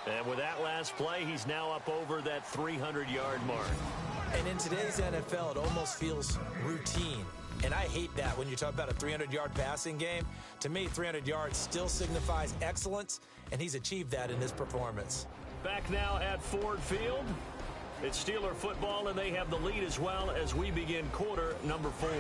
And with that last play, he's now up over that 300-yard mark. And in today's NFL, it almost feels routine. And I hate that when you talk about a 300-yard passing game. To me, 300 yards still signifies excellence, and he's achieved that in this performance. Back now at Ford Field. It's Steeler football, and they have the lead as well as we begin quarter number 4.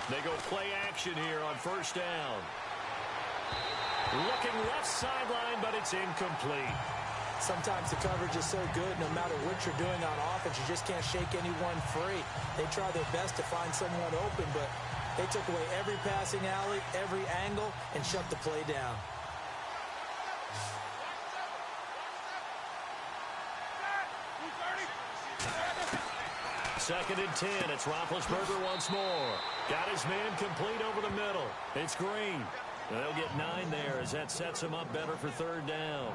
They go play action here on 1st down. Looking left sideline, but it's incomplete. Sometimes the coverage is so good, no matter what you're doing on offense, you just can't shake anyone free. They try their best to find someone open, but they took away every passing alley, every angle, and shut the play down. Second and 10. It's Roethlisberger once more. Got his man complete over the middle. It's Green. And they'll get 9 there as that sets him up better for 3rd down.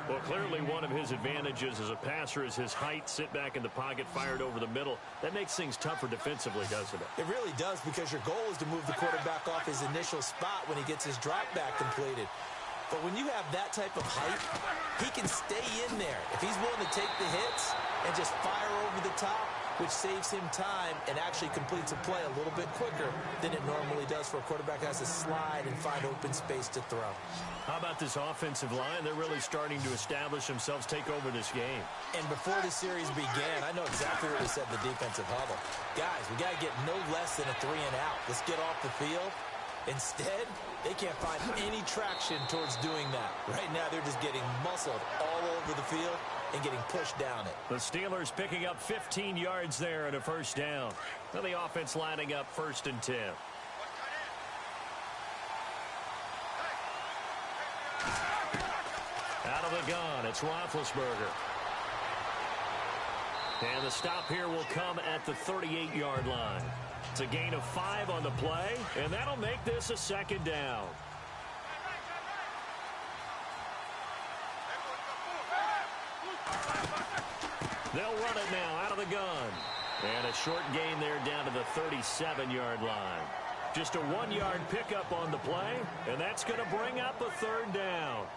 Well, clearly one of his advantages as a passer is his height, sit back in the pocket, fired over the middle. That makes things tougher defensively, doesn't it? It really does, because your goal is to move the quarterback off his initial spot when he gets his drop back completed. But when you have that type of height, he can stay in there. If he's willing to take the hits and just fire over the top, which saves him time and actually completes a play a little bit quicker than it normally does for a quarterback who has to slide and find open space to throw. How about this offensive line? They're really starting to establish themselves, take over this game. And before the series began, I know exactly what we said in the defensive huddle. Guys, we got to get no less than a 3-and-out. Let's get off the field. Instead, they can't find any traction towards doing that. Right now, they're just getting muscled all over the field and getting pushed down it. The Steelers picking up 15 yards there and a first down. Now the offense lining up 1st and 10. Out of the gun, it's Roethlisberger. And the stop here will come at the 38-yard line. It's a gain of 5 on the play, and that'll make this a 2nd down. They'll run it now out of the gun. And a short gain there down to the 37-yard line. Just a 1-yard pickup on the play, and that's going to bring up a 3rd down.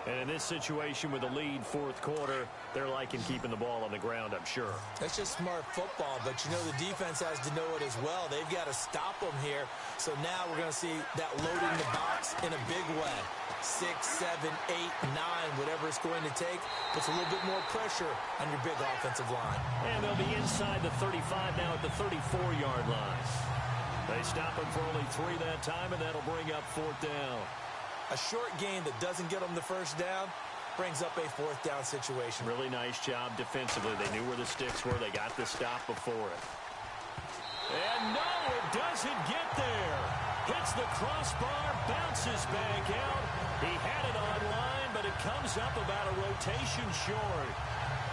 And in this situation with a lead 4th quarter, they're liking keeping the ball on the ground, I'm sure. That's just smart football, but you know the defense has to know it as well. They've got to stop them here. So now we're going to see that loading the box in a big way. 6, 7, 8, 9, whatever it's going to take, puts a little bit more pressure on your big offensive line. And they'll be inside the 35 now at the 34-yard line. They stop him for only 3 that time, and that'll bring up 4th down. A short gain that doesn't get them the first down brings up a 4th down situation. Really nice job defensively. They knew where the sticks were. They got the stop before it. And no, it doesn't get there. Hits the crossbar, bounces back out. He had it online, but it comes up about a rotation short.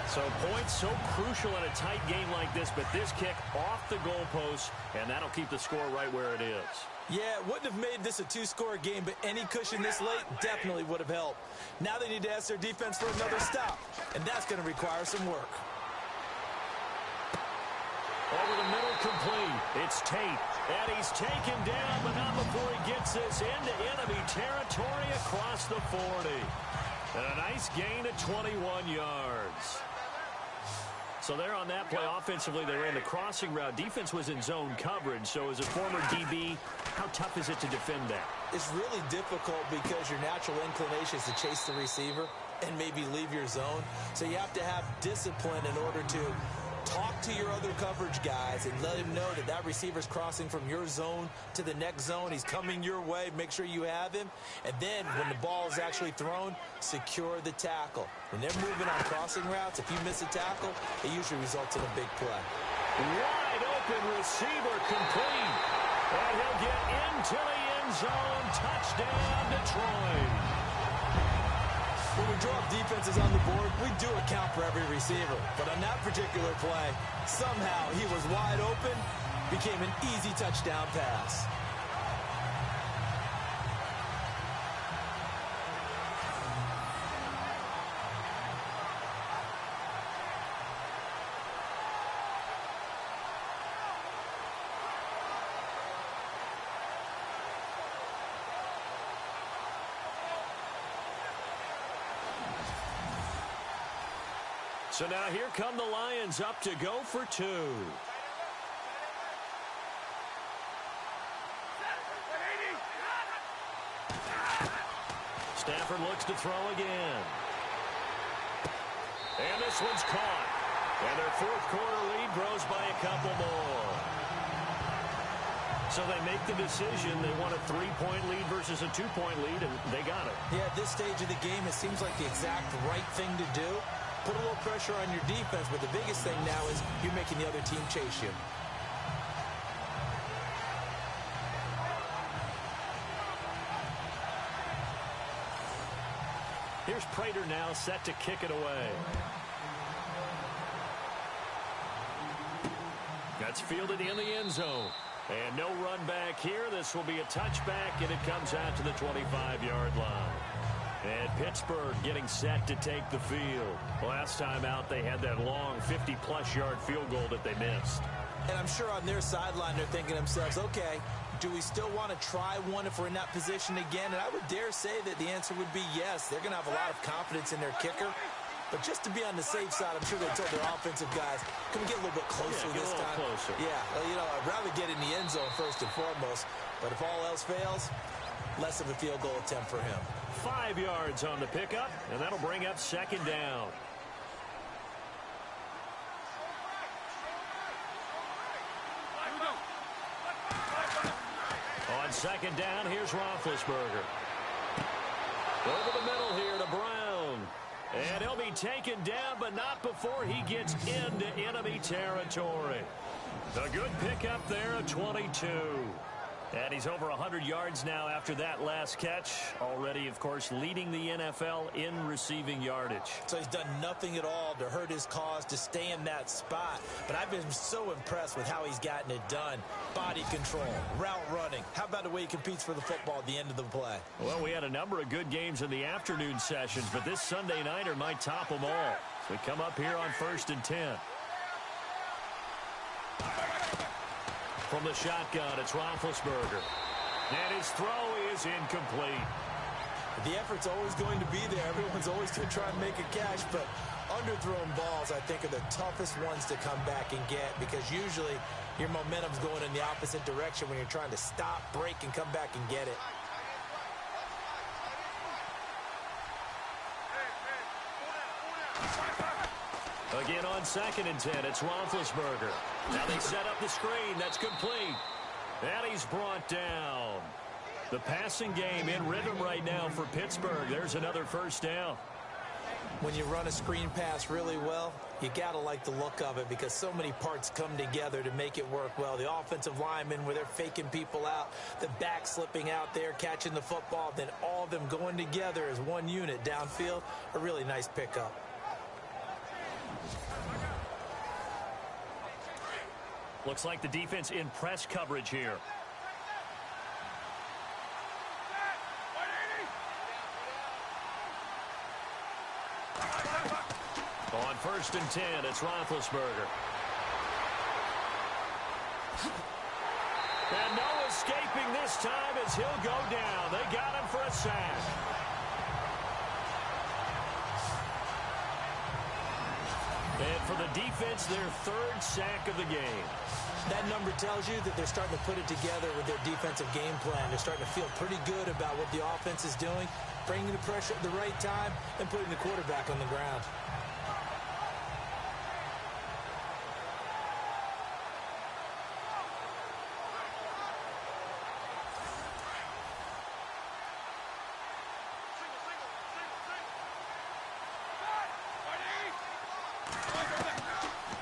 So points so crucial in a tight game like this, but this kick off the goalpost, and that'll keep the score right where it is. Yeah, it wouldn't have made this a 2-score game, but any cushion this late definitely would have helped. Now they need to ask their defense for another stop, and that's going to require some work. Over the middle, complete. It's Tate, and he's taken down, but not before he gets this into enemy territory across the 40. And a nice gain of 21 yards. So there on that play, offensively, they ran the crossing route. Defense was in zone coverage, so as a former DB, how tough is it to defend that? It's really difficult because your natural inclination is to chase the receiver and maybe leave your zone. So you have to have discipline in order to talk to your other coverage guys and let him know that that receiver's crossing from your zone to the next zone. He's coming your way. Make sure you have him. And then when the ball is actually thrown, secure the tackle. When they're moving on crossing routes, if you miss a tackle, it usually results in a big play. Wide open receiver complete. And he'll get into the end zone. Touchdown, Detroit. When we draw up defenses on the board, we do account for every receiver. But on that particular play, somehow he was wide open, became an easy touchdown pass. So now here come the Lions up to go for 2. Stafford looks to throw again. And this one's caught. And their 4th quarter lead grows by a couple more. So they make the decision. They want a 3-point lead versus a 2-point lead, and they got it. Yeah, at this stage of the game, it seems like the exact right thing to do. Put a little pressure on your defense, but the biggest thing now is you're making the other team chase you. Here's Prater now set to kick it away. That's fielded in the end zone. And no run back here. This will be a touchback, and it comes out to the 25-yard line. And Pittsburgh getting set to take the field. Last time out, they had that long 50-plus yard field goal that they missed. And I'm sure on their sideline, they're thinking to themselves, okay, do we still want to try one if we're in that position again? And I would dare say that the answer would be yes. They're going to have a lot of confidence in their kicker. But just to be on the safe side, I'm sure they told their offensive guys, can we get a little bit closer this time? Closer. Yeah, well, you know, I'd rather get in the end zone first and foremost. But if all else fails, less of a field goal attempt for him. 5 yards on the pickup, and that'll bring up second down. On second down, here's Roethlisberger. Over the middle here to Brown. And he'll be taken down, but not before he gets into enemy territory. A good pickup there, a 22. And he's over 100 yards now after that last catch. Already, of course, leading the NFL in receiving yardage. So he's done nothing at all to hurt his cause, to stay in that spot. But I've been so impressed with how he's gotten it done. Body control, route running. How about the way he competes for the football at the end of the play? Well, we had a number of good games in the afternoon sessions, but this Sunday nighter might top them all. So we come up here on 1st and 10. From the shotgun, it's Roethlisberger. And his throw is incomplete. The effort's always going to be there. Everyone's always going to try and make a catch, but underthrown balls, I think, are the toughest ones to come back and get because usually your momentum's going in the opposite direction when you're trying to stop, break, and come back and get it. Again on 2nd and 10, it's Roethlisberger. Now they set up the screen. That's complete. And he's brought down. The passing game in rhythm right now for Pittsburgh. There's another first down. When you run a screen pass really well, you got to like the look of it because so many parts come together to make it work well. The offensive linemen, where they're faking people out, the back slipping out there, catching the football, then all of them going together as one unit downfield. A really nice pickup. Looks like the defense in press coverage here. On 1st and 10, it's Roethlisberger. And no escaping this time as he'll go down. They got him for a sack. And for the defense, their 3rd sack of the game. That number tells you that they're starting to put it together with their defensive game plan. They're starting to feel pretty good about what the offense is doing, bringing the pressure at the right time, and putting the quarterback on the ground.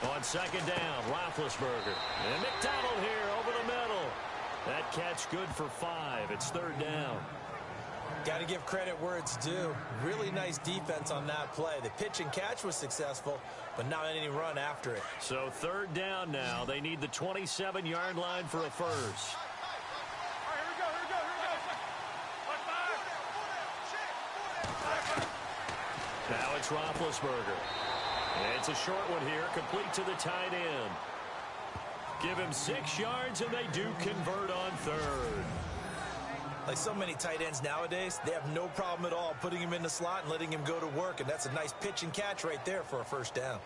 On 2nd down, Roethlisberger. And McDonald here over the middle. That catch good for 5. It's 3rd down. Got to give credit where it's due. Really nice defense on that play. The pitch and catch was successful, but not any run after it. So 3rd down now. They need the 27-yard line for a first. Now it's Roethlisberger. It's a short one here, complete to the tight end. Give him 6 yards, and they do convert on 3rd. Like so many tight ends nowadays, they have no problem at all putting him in the slot and letting him go to work, and that's a nice pitch and catch right there for a first down.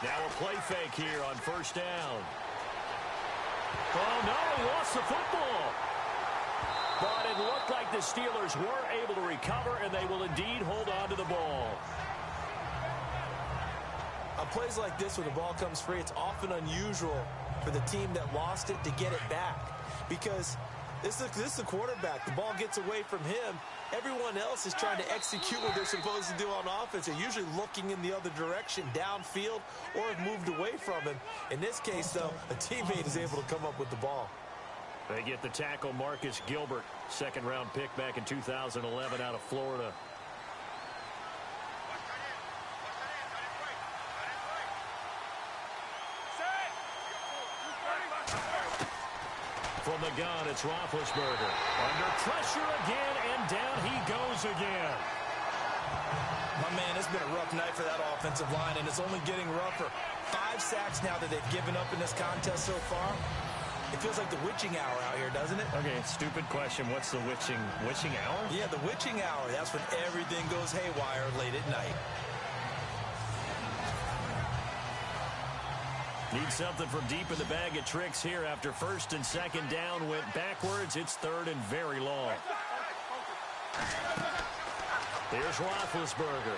Now a play fake here on 1st down. Oh, no, he lost the football. But it looked like the Steelers were able to recover, and they will indeed hold on to the ball. On plays like this, when the ball comes free, it's often unusual for the team that lost it to get it back. Because this is the quarterback. The ball gets away from him. Everyone else is trying to execute what they're supposed to do on offense. They're usually looking in the other direction, downfield, or have moved away from him. In this case, though, a teammate is able to come up with the ball. They get the tackle, Marcus Gilbert, 2nd-round pick back in 2011 out of Florida. From the gun, it's Roethlisberger. Under pressure again, and down he goes again. My man, it's been a rough night for that offensive line, and it's only getting rougher. 5 sacks now that they've given up in this contest so far. It feels like the witching hour out here, doesn't it? Okay, stupid question. What's the witching hour? Yeah, the witching hour. That's when everything goes haywire late at night. Need something from deep in the bag of tricks here after first and second down went backwards. It's third and very long. Here's Roethlisberger.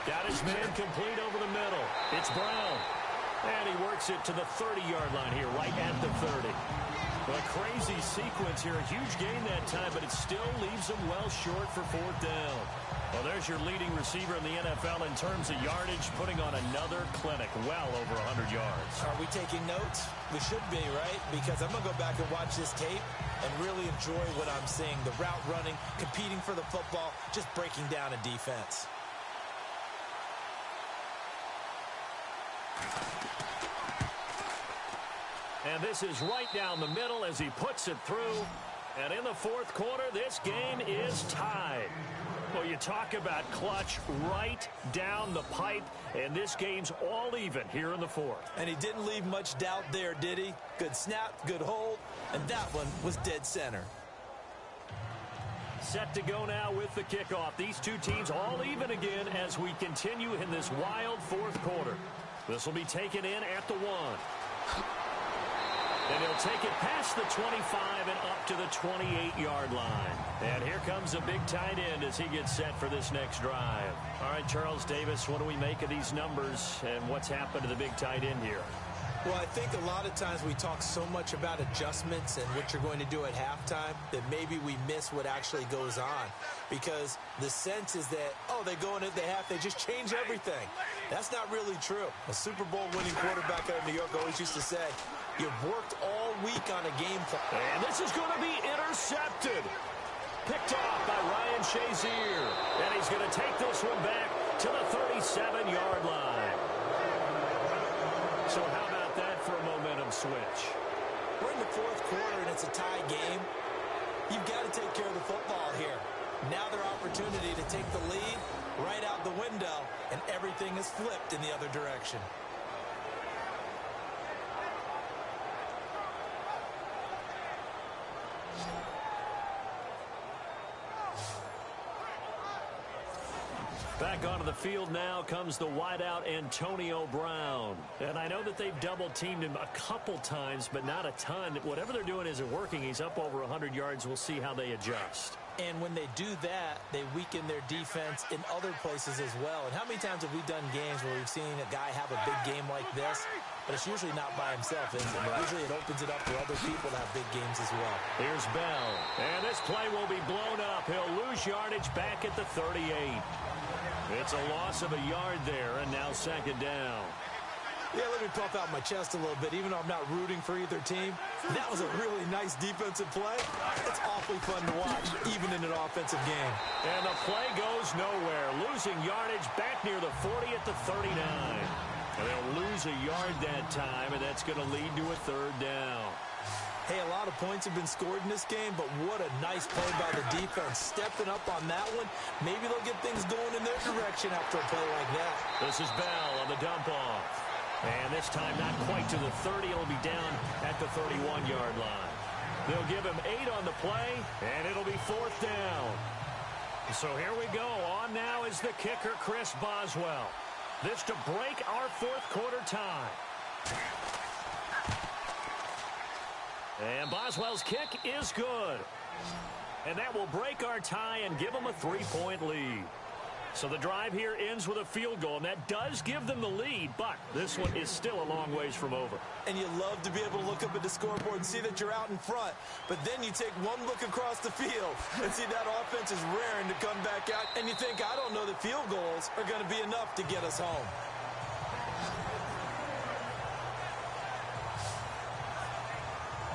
Got his man complete over the middle. It's Brown. And he works it to the 30-yard line here, right at the 30. A crazy sequence here. A huge gain that time, but it still leaves him well short for fourth down. Well, there's your leading receiver in the NFL in terms of yardage, putting on another clinic, well over 100 yards. Are we taking notes? We should be, right? Because I'm going to go back and watch this tape and really enjoy what I'm seeing. The route running, competing for the football, just breaking down a defense. And this is right down the middle as he puts it through. And in the fourth quarter, this game is tied. Well, you talk about clutch right down the pipe, and this game's all even here in the fourth. And he didn't leave much doubt there, did he? Good snap, good hold, and that one was dead center. Set to go now with the kickoff. These two teams all even again as we continue in this wild fourth quarter. This will be taken in at the 1. And he'll take it past the 25 and up to the 28-yard line. And here comes a big tight end as he gets set for this next drive. All right, Charles Davis, what do we make of these numbers and what's happened to the big tight end here? Well, I think a lot of times we talk so much about adjustments and what you're going to do at halftime that maybe we miss what actually goes on. Because the sense is that, oh, they go in at the half, they just change everything. That's not really true. A Super Bowl winning quarterback out of New York always used to say, you've worked all week on a game plan. And this is going to be intercepted. Picked off by Ryan Shazier. And he's going to take this one back to the 37-yard line. So how about that for a momentum switch? We're in the fourth quarter and it's a tie game. You've got to take care of the football here. Now their opportunity to take the lead right out the window, and everything is flipped in the other direction. Back onto the field now comes the wideout Antonio Brown. And I know that they've double-teamed him a couple times, but not a ton. Whatever they're doing isn't working. He's up over 100 yards. We'll see how they adjust. And when they do that, they weaken their defense in other places as well. And how many times have we done games where we've seen a guy have a big game like this, but it's usually not by himself, is it? Usually it opens it up for other people to have big games as well. Here's Bell. And this play will be blown up. He'll lose yardage back at the 38. It's a loss of a yard there, and now second down. Yeah, let me puff out my chest a little bit, even though I'm not rooting for either team. That was a really nice defensive play. It's awfully fun to watch, even in an offensive game. And the play goes nowhere. Losing yardage back near the 40 at the 39. And they'll lose a yard that time, and that's going to lead to a third down. Hey, a lot of points have been scored in this game, but what a nice play by the defense. Stepping up on that one, maybe they'll get things going in their direction after a play like that. This is Bell on the dump-off. And this time not quite to the 30. It'll be down at the 31-yard line. They'll give him 8 on the play, and it'll be fourth down. So here we go. On now is the kicker, Chris Boswell. This to break our fourth quarter tie. And Boswell's kick is good. And that will break our tie and give them a 3-point lead. So the drive here ends with a field goal, and that does give them the lead, but this one is still a long ways from over. And you love to be able to look up at the scoreboard and see that you're out in front, but then you take one look across the field and see that offense is raring to come back out, and you think, I don't know that field goals are going to be enough to get us home.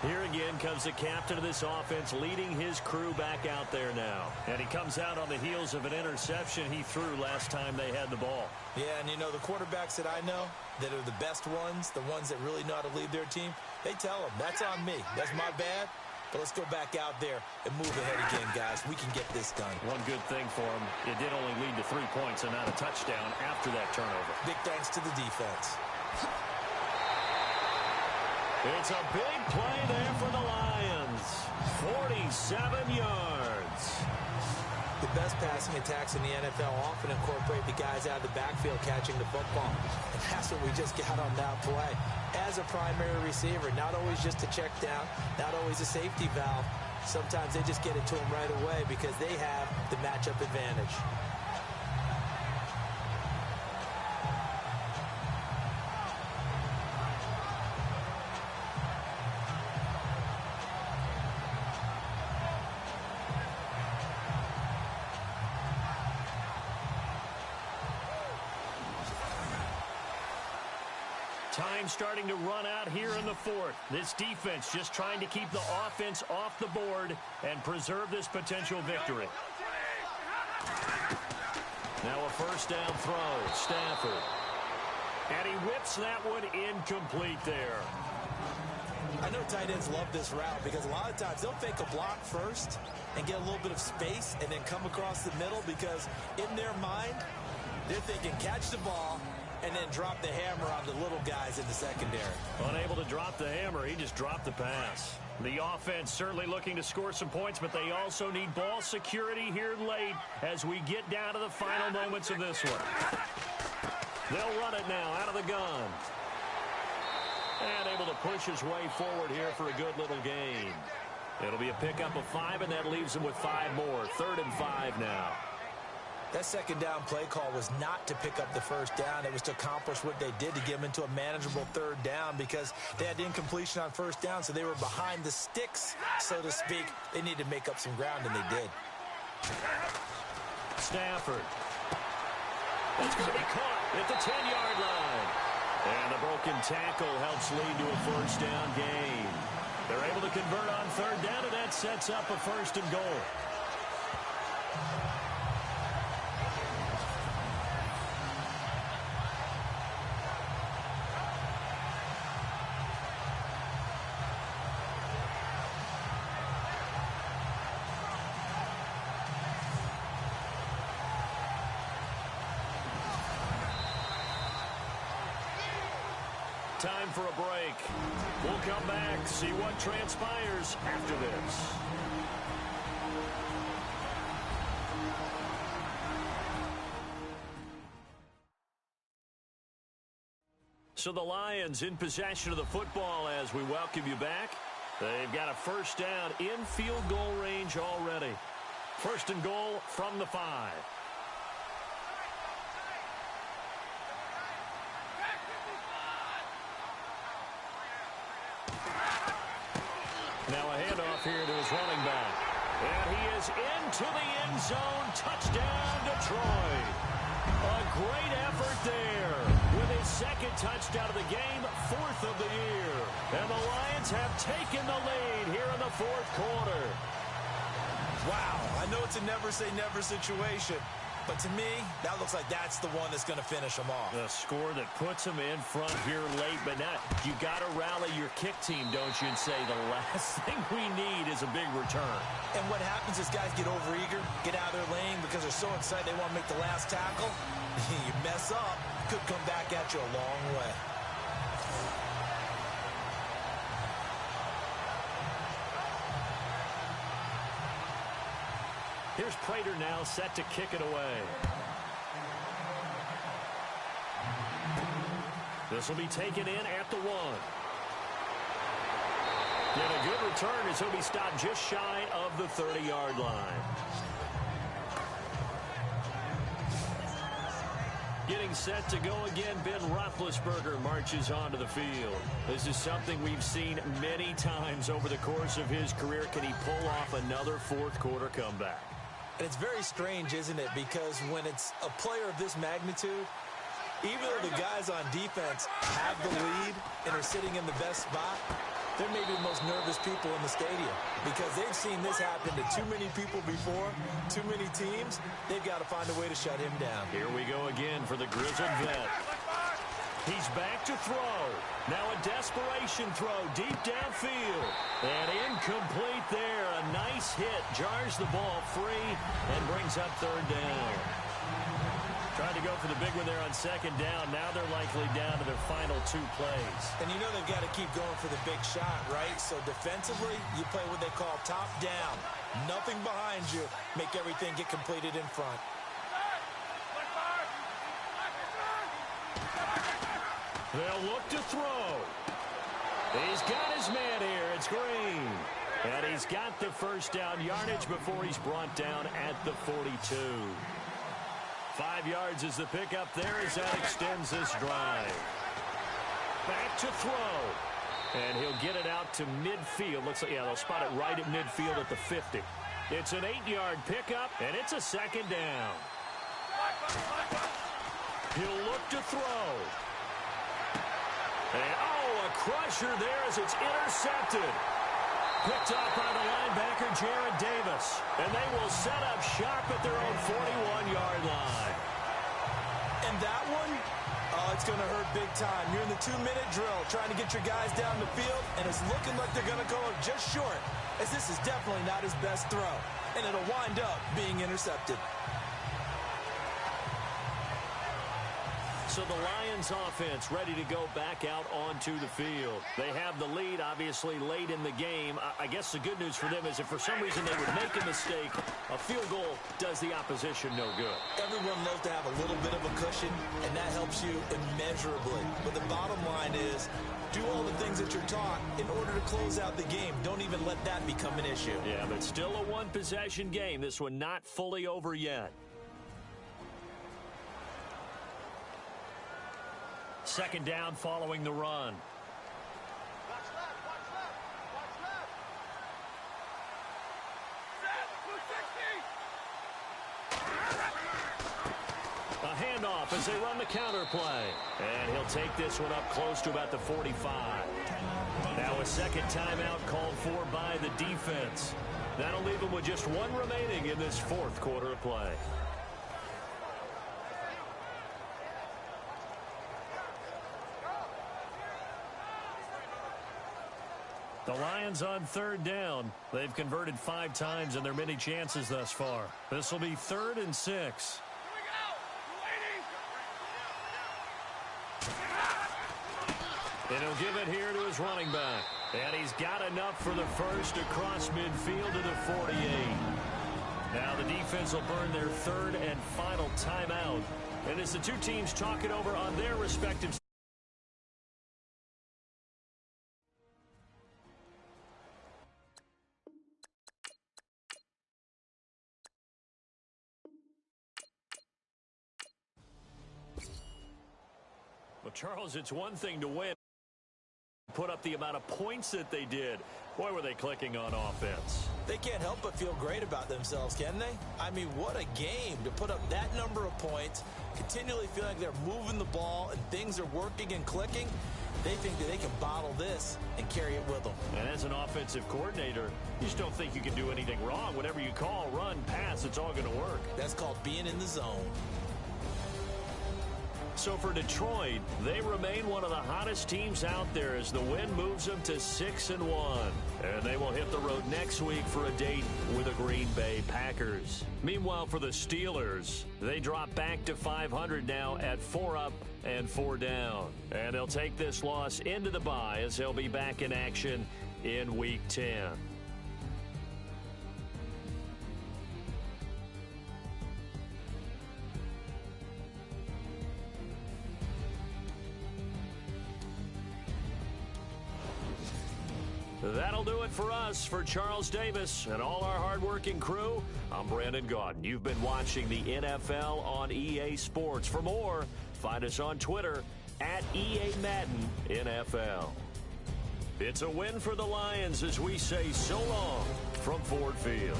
Here again comes the captain of this offense, leading his crew back out there now. And he comes out on the heels of an interception he threw last time they had the ball. Yeah, and you know, the quarterbacks that I know that are the best ones, the ones that really know how to lead their team, they tell them, that's on me. That's my bad. But let's go back out there and move ahead again, guys. We can get this done. One good thing for him, it did only lead to 3 points and not a touchdown after that turnover. Big thanks to the defense. It's a big play there for the Lions. 47 yards. The best passing attacks in the NFL often incorporate the guys out of the backfield catching the football. And that's what we just got on that play. As a primary receiver, not always just a check down, not always a safety valve. Sometimes they just get it to them right away because they have the matchup advantage. Time starting to run out here in the fourth. This defense just trying to keep the offense off the board and preserve this potential victory. Now a first down throw, Stafford. And he whips that one incomplete there. I know tight ends love this route because a lot of times they'll fake a block first and get a little bit of space and then come across the middle because in their mind, they're thinking catch the ball and then drop the hammer on the little guys in the secondary. Unable to drop the hammer, he just dropped the pass. The offense certainly looking to score some points, but they also need ball security here late as we get down to the final moments of this one. They'll run it now out of the gun. And able to push his way forward here for a good little gain. It'll be a pickup of 5, and that leaves him with 5 more. 3rd and 5 now. That second down play call was not to pick up the first down. It was to accomplish what they did to get them into a manageable 3rd down because they had incompletion on first down, so they were behind the sticks, so to speak. They needed to make up some ground, and they did. Stafford. That's going to be caught at the 10-yard line. And the broken tackle helps lead to a first down gain. They're able to convert on 3rd down, and that sets up a 1st and goal. Time for a break. We'll come back, see what transpires after this. So the Lions in possession of the football as we welcome you back. They've got a first down in field goal range already. 1st and goal from the 5. Now a handoff here to his running back. And he is into the end zone. Touchdown, Detroit. A great effort there with his 2nd touchdown of the game, 4th of the year. And the Lions have taken the lead here in the 4th quarter. Wow, I know it's a never-say-never situation, but to me, that looks like that's the one that's going to finish them off. The score that puts them in front here late, but not. You got to rally your kick team, don't you, and say the last thing we need is a big return. And what happens is guys get overeager, get out of their lane because they're so excited they want to make the last tackle. You mess up, could come back at you a long way. Here's Prater now set to kick it away. This will be taken in at the 1. And a good return as he'll be stopped just shy of the 30-yard line. Getting set to go again, Ben Roethlisberger marches onto the field. This is something we've seen many times over the course of his career. Can he pull off another 4th quarter comeback? And it's very strange, isn't it? Because when it's a player of this magnitude, even though the guys on defense have the lead and are sitting in the best spot, they're maybe the most nervous people in the stadium because they've seen this happen to too many people before, too many teams. They've got to find a way to shut him down. Here we go again for the grizzled vet. He's back to throw. Now a desperation throw deep downfield. And incomplete hit, jars the ball free, and brings up third down. Trying to go for the big one there on second down. Now they're likely down to their final 2 plays. And you know they've got to keep going for the big shot, right? So defensively, you play what they call top down. Nothing behind you. Make everything get completed in front. They'll look to throw. He's got his man here. It's Green. And he's got the first down yardage before he's brought down at the 42. 5 yards is the pickup there as that extends this drive. Back to throw. And he'll get it out to midfield. Looks like, yeah, they'll spot it right at midfield at the 50. It's an 8-yard pickup, and it's a second down. He'll look to throw. And, oh, a crusher there as it's intercepted. Picked up by the linebacker, Jared Davis. And they will set up shop at their own 41-yard line. And that one, oh, it's going to hurt big time. You're in the 2-minute drill trying to get your guys down the field, and it's looking like they're going to go just short, as this is definitely not his best throw. And it'll wind up being intercepted. So the Lions offense ready to go back out onto the field. They have the lead, obviously, late in the game. I guess the good news for them is if for some reason they would make a mistake, a field goal does the opposition no good. Everyone loves to have a little bit of a cushion, and that helps you immeasurably. But the bottom line is, do all the things that you're taught in order to close out the game. Don't even let that become an issue. Yeah, but still a one-possession game. This one not fully over yet. Second down following the run. A handoff as they run the counter play. And he'll take this one up close to about the 45. Now a second timeout called for by the defense. That'll leave them with just one remaining in this fourth quarter of play. The Lions on third down. They've converted 5 times in their many chances thus far. This will be 3rd and 6. And he'll give it here to his running back. And he's got enough for the first across midfield to the 48. Now the defense will burn their 3rd and final timeout. And as the two teams talk it over on their respective Charles, it's one thing to win, put up the amount of points that they did. Boy, were they clicking on offense. They can't help but feel great about themselves, can they? I mean, what a game to put up that number of points, continually feel like they're moving the ball and things are working and clicking. They think that they can bottle this and carry it with them. And as an offensive coordinator, you just don't think you can do anything wrong. Whatever you call, run, pass, it's all going to work. That's called being in the zone. So for Detroit, they remain one of the hottest teams out there as the win moves them to 6-1. And they will hit the road next week for a date with the Green Bay Packers. Meanwhile, for the Steelers, they drop back to 500 now at 4 up and 4 down. And they'll take this loss into the bye as they'll be back in action in Week 10. That'll do it for us. For Charles Davis and all our hardworking crew, I'm Brandon Gaudin. You've been watching the NFL on EA Sports. For more, find us on Twitter at EA Madden NFL. It's a win for the Lions as we say so long from Ford Field.